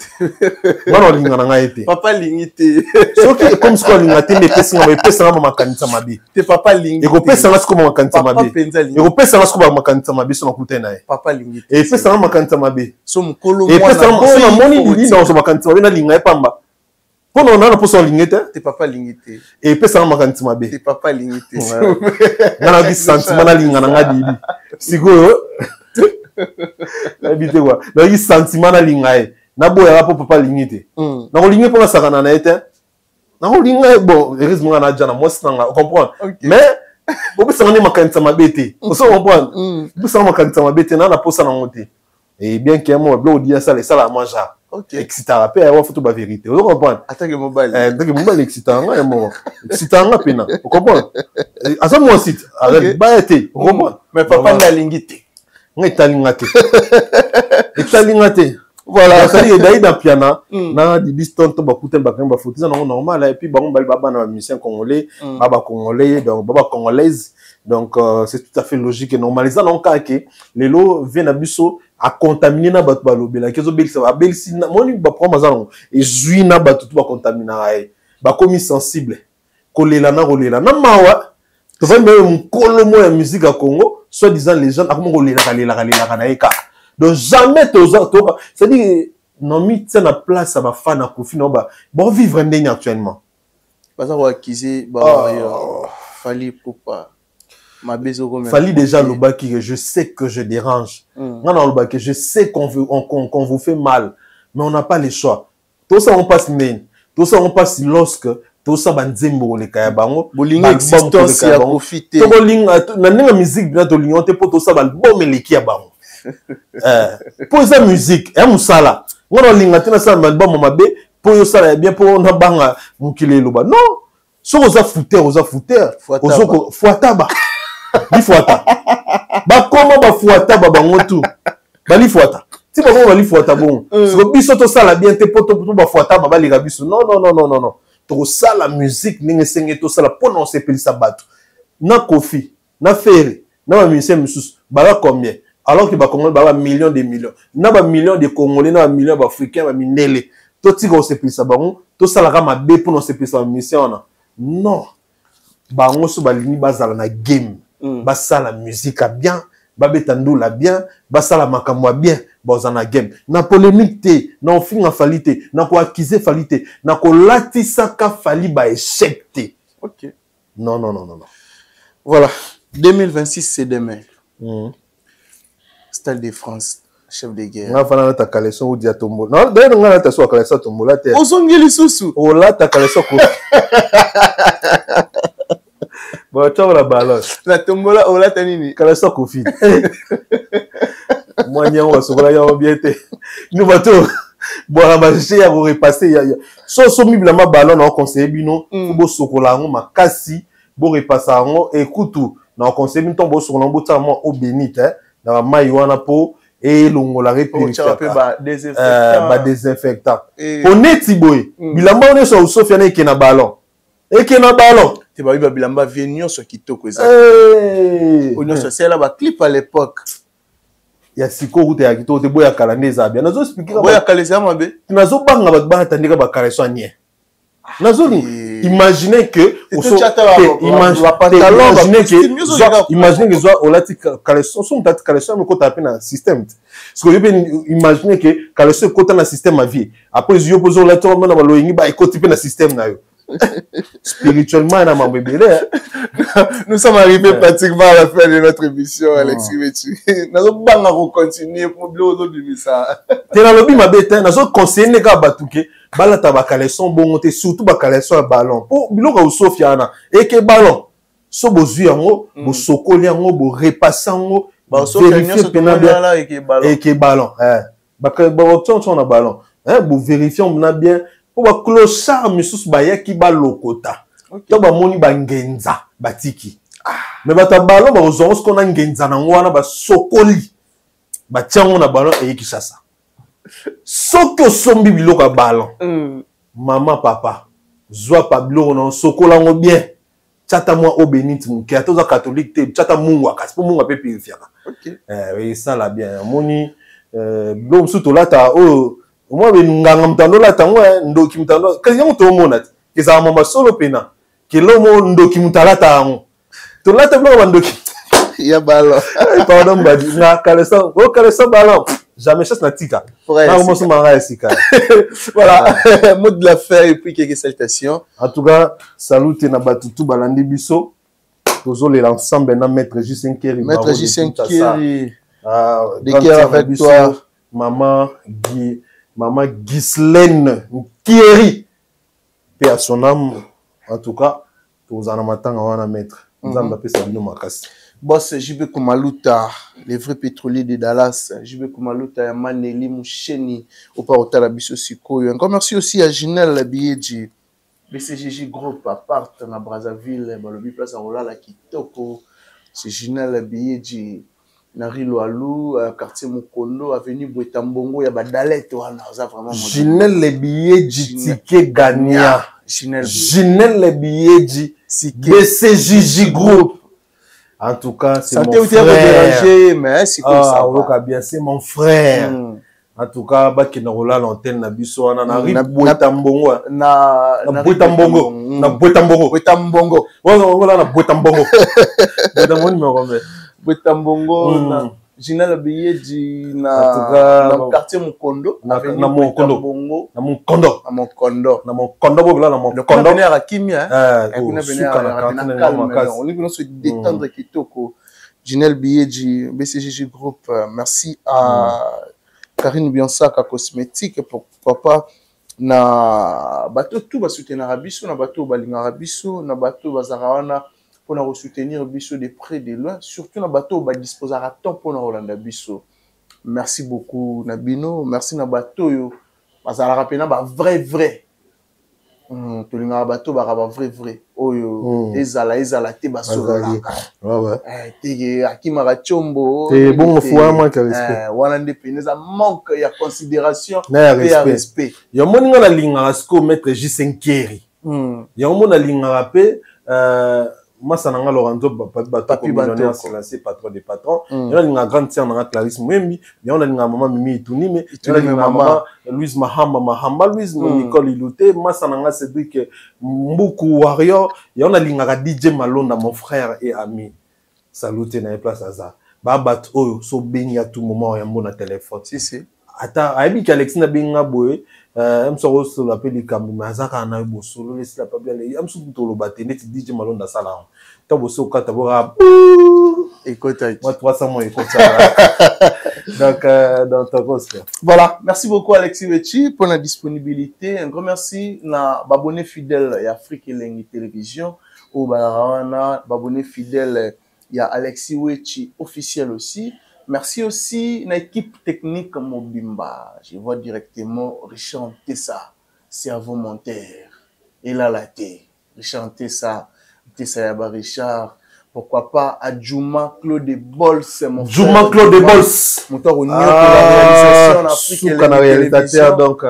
ngana linga na ngaete
papa lingité
so que comme ce qu'on linga tende pesa ngama makanisa mabi
te papa lingité
et ko pesa ngasi ko makanisa mabi et ko pesa ngasi ko makanisa mabi so na kutena
papa lingité
et pesa ngama makanisa mabi
so mukolo
et pesa ngama moni Didi na so makanisa mabi na linga pamba pono na poso lingité
te papa lingité
et pesa ngama makanisa mabi
te papa lingité
ngana bi sentiment na linga na ngadi sikoyo habité quoi donc il sentiment na lingae na boya pa papa lingité na ko lingé pour la sakana na été na ko lingé bon heureusement na jana moi c'est comprendre mais bobe sangani makanisa mabete on se comprendre bobe sangani makanisa mabete na posa na ngote et bien que moi blo dia ça la manger excitant après avoir photo ba vérité on comprendre
attaque mobile
excitant nga mo excitant nga pena on comprendre asa moi site avec ba été on comprendre
mais papa na lingité
Etalingate. Voilà, ça dit Daïda Mpiana na Didiston to bakuten bakamba photo ça normal et puis bango baba na musicien congolais, baba congolais donc baba congolaise donc c'est tout à fait logique et normal ça non cas que les lots viennent à biso à contaminer na batu balobela kezo belisa ba belisi moni ba prendre mazalo et jui na batu to ba contaminer ba komi sensible kolela na mawa to va même mukolo mo ya musique à Congo soi-disant les gens donc jamais c'est-à-dire non mis na place à ma fan à profit non ba bon vivre ndenge actuellement
pas ça acquiser ba fallait pour pas
Fali déjà le bas qui je sais que je dérange. Je sais qu'on vous fait mal, mais on n'a pas le choix. Tout ça on passe main, tout ça on passe lorsque tout ça banzembo le kaya bango.
Bolingo existence ya profiter.
To bolingo na ndenga musique bien to lingo te po to ça bal bon meleki ya bango. Pour sa musique, et musala. On a linga te na ça album mabe po yo sala bien po na banga mukile loba. Non. So oza fouteur. Fuataba. Li fuata. Ba comment ba fuata ba bango tout. Ba li fuata. Si ba ba li fuata bon. So biso to sala bien te poto ba fuata ba li gabiso. Non. To sala musique ninge senge to sala pour non se pelisa bato. Na Kofi, na Ferry, na ba musicien mususu, ba combien? Alors que ba Congolais ba millions de millions. Na ba millions de Congolais, na ba millions d'Africains ba minele. To ti ko se pelisa bango, to sala ka mabe pour non se pelisa mission na. Non. Bango so balini bazala na game. Basala musique bien, babetandula bien, basala makamwa bien, bazana game. Na polémique te, na ofinga falite, na ko accuser falite, na ko latisa ka fali ba échec te.
OK.
Non.
Voilà, 2026 c'est demain. Stade de France, chef de guerre.
On va ta collection ou dia tombo. Non, d'ailleurs on a ta so collection tombo là te.
Ozongeli susu.
O la ta collection ko. Bon, tu as la balance.
La tombola, on l'a tenu.
Quand ça confie. Moi, n'y a pas de bien été. Nous, bateau. Bon, la magie, à vous repasser. So, mi blama ballon, on conseille, bino. Bo sokola, on ma cassi. Bo repasser, on écoute tout. On conseille, bino, bo sokola, on bout moi au bénit, hein. Dans la maïwana po. Et l'on la répétition. Désinfectant. On est tiboy. Bilamba, on est sur le sofiane et qui n'a ballon. Et qui n'a ballon.
Tu vas voir bilamba venir sur kitoko ça. On a c'est là ba clip à l'époque.
Il y a siko route ya kitoko te boya kalandeza bien. Nazo expliquer
boya kaleza mabe.
Nazo banga ba tandika ba kareso nie. Nazo ni imaginer que imaginer que soit olati kareso son tati kareso me kota pe na système. Parce que je imaginer que kareso kota na système à vie. Après yo pozo la to na ba loyingi ba ikoti pe na système na yo. Spirituellement,
nous sommes arrivés pratiquement à la fin de notre émission, Alexis Metu. Nous allons continuer pour le ça.
Tu as le ma bête, nous allons conseiller les gars batouké. Bala tabakale son bon monter surtout bakale son ballon. Pour biloko au Sofiana et que ballon. So bozu yango, bo sokoli yango, bo repasser yango,
ba vérifier penabia
et que ballon. Bakale ba option sur na ballon. Bo vérifier on a bien. Pour clochard misus baya ki ba lokota. To ba moni ba ngenza batiki. Mais ba ta ballon ba ozongo ko na ngenza na ngwana ba sokoli. Ba tiango na ballon e kishasa. Soko sombi biloko ballon. Maman papa, zwa pablo na sokola ngo bien. Chata moi au bénit mon ki atoza catholique te chata mungu akasi po mungu ape purifier. OK. Oui ça la bien. Moni blom suto lata moi nganga mtando la tango ndoki mtando kasi yango to mona ke za mama solo pena ke lomo ndoki mtala tango to la tablo ba ndoki
ya ballon
pardon ba na kalesa ballon jamais chasse na tika na mo so manga sika.
Voilà, mot de la fin et puis quelques salutations.
En tout cas, salute na batutu balandi biso tozo les ensemble na maître J5 Keri.
Maître J5 Keri
de cœur avec toi Maman Ghislaine Kiri. Paix à son âme. En tout cas, tous en amatant à mettre. Nous allons appeler ça nous makasi.
Boss JB Kumaluta, les vrais pétroliers de Dallas. JB Kumaluta, Yamaneli Moucheni, au Parotalabiso Sikoyo. Encore merci aussi à Ginelle Biedji. BCGJ Group, à part na Brazzaville, Balobi Place à Rola, la Kitoko. C'est Ginelle Biedji. Nari Loalou, quartier Mukondo, avenue Bouetambongo, il y a Badalette, vraiment.
Ginelle Biedji, ticket gagnant. Ginelle Biedji, BCGJ Group. En tout cas, c'est mon frère.
Mais c'est comme ça.
Bien, c'est mon frère. En tout cas, baki na rola l'antenne na biso na Bouetambongo. Na Bouetambongo. Na Bouetambongo.
Bouetambongo.
Voilà na Bouetambongo. Bouetambongo numéro 20.
Bouetambongo Ginal Abiyeji na quartier Mukondo.
Na Mukondo. Na Mukondo.
Na Mukondo.
Na Mukondo bogla na Mukondo.
On venir à Kimia.
On venir
on se détendre kitoko. Ginal Abiyeji, BCGG Group. Merci à Karine Biansaka Cosmétique pour papa na bateau tout va soutenir Abisso na bateau balinga Abisso na bateau bazarawana pour nous soutenir Abisso de près de loin, surtout na bateau ba disposer à temps pour nous Rolanda Abisso. Merci beaucoup Nabino, merci na bateau yo bazara pena ba vrai to linga bateau ba vrai oyo ezala te basola
ouais
te akima ka chombo
te bon foi moi que respect
wana ndependeza manque ya considération
et respect ya moninga na linga sko maître J5Keri ya mona linga pe Massa nanga Lorenzo papi millionnaire c'est lancé patron des patrons il y a une grande sœur nanga Clarisse Mwembi il y a une maman Mimi Tunime il y a une maman Louise Mahamba Louise Nicole Ilouté Massa nanga Cédric Mbuku Warrior il y a une linga DJ Malonda mon frère et ami saluté na place aza babat oyo so bengi à tout moment ya mbona téléphone
si
ata aibi ki Alexina benga boye msoro so la peli kambu mazaka na bo solo laisse la pas bien les amsu to lo batene ti DJ Malonda sala to bo so kata bo ra
écoute
moi 300 mois écoute ça donc dans ta poste
voilà merci beaucoup Alexis Wechi pour la disponibilité un grand merci na abonné fidèle ya Afrique Elengi Télévision au Barawana abonné fidèle ya Alexis Wechi officiel aussi. Merci aussi à l'équipe technique Mobimba. Je vois directement Richard Tessa, cerveau monteur. Et là, Richard Tessa, Yaba Richard. Pourquoi pas à Juma Claude Bols, mon frère.
Juma Claude Bols.
Monteur au niveau de la réalisation en Afrique.
Sous réalisateur, donc.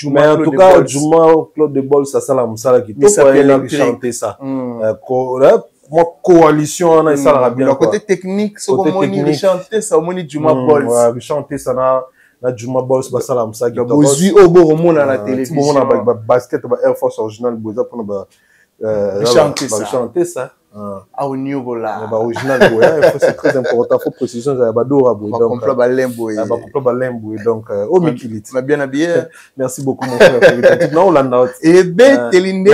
Mais en tout cas, Juma Claude Bols, ça la moussala qui
s'appelle
Richard Tessa. Moi coalition on a ça bien
côté technique ce qu'on moni chanter ça moni Juma Bols
ouais chanter ça na Juma Bols ba salam ça qui
bozui obo remona na télévision
na basket ba Air Force original boza pour ba chanter ça
à au niveau là
ba original ouais c'est très important faut précision ça ba dora boy
donc complot ba lembo
ba complot ba lembo donc au Mikilit
m'a bien habillé
merci beaucoup mon frère non Hollanda
et ben telinde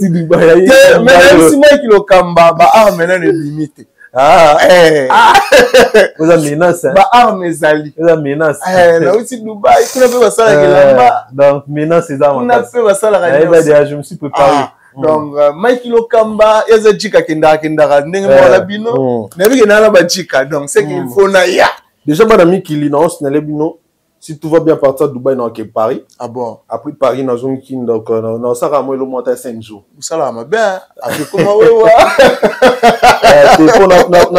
Dubaï mais
même si moi qui le kamba ba arme na limite
vous avez menace
ba arme zali
vous avez menace
na aussi Dubaï kuna pe basala kelamba
donc menace c'est ça
kuna pe basala kelamba
je me suis préparé
donc Mike Lokamba yaza jika kenda ndenge mola bino na bige na ba jika donc c'est qu'il faut na ya
déjà madame Kili na on se bino si tout va bien partir de Dubaï, dans Paris.
Ah bon?
Après Paris, dans une kin, donc, dans ça, moi, le monte à 5 jours.
Ça va, bien. Après, comment,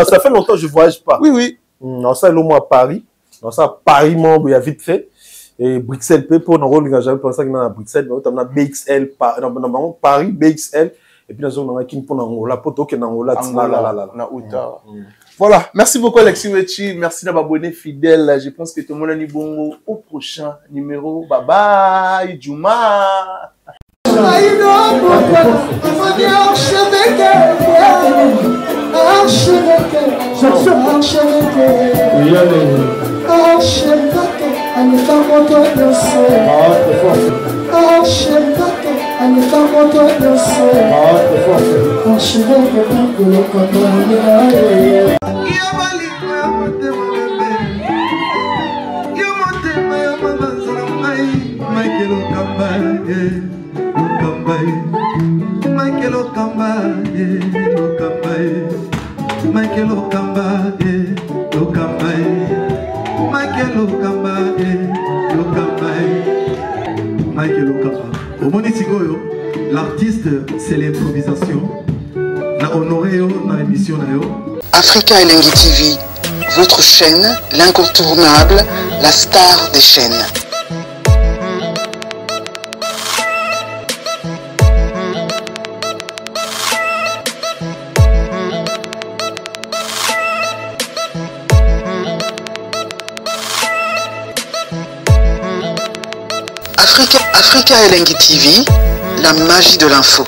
ça fait longtemps que je voyage pas.
Oui.
Dans ça, le mois à Paris. Dans ça, Paris, moi, il y a vite fait. Et Bruxelles, pour nous rôle, j'avais pensé qu'il y a Bruxelles, mais on a BXL, Paris, BXL. Et puis, on a kin pour la poto qui est dans la
Voilà, merci beaucoup Alexis Wechi, merci d'avoir abonné fidèle. Je pense que tout le monde a dit bon au prochain numéro. Bye bye, Juma.
L'artiste, c'est l'improvisation. La honoré dans l'émission.
Africa Elengi TV, votre chaîne, l'incontournable, la star des chaînes. Africa Elengi TV, la magie de l'info.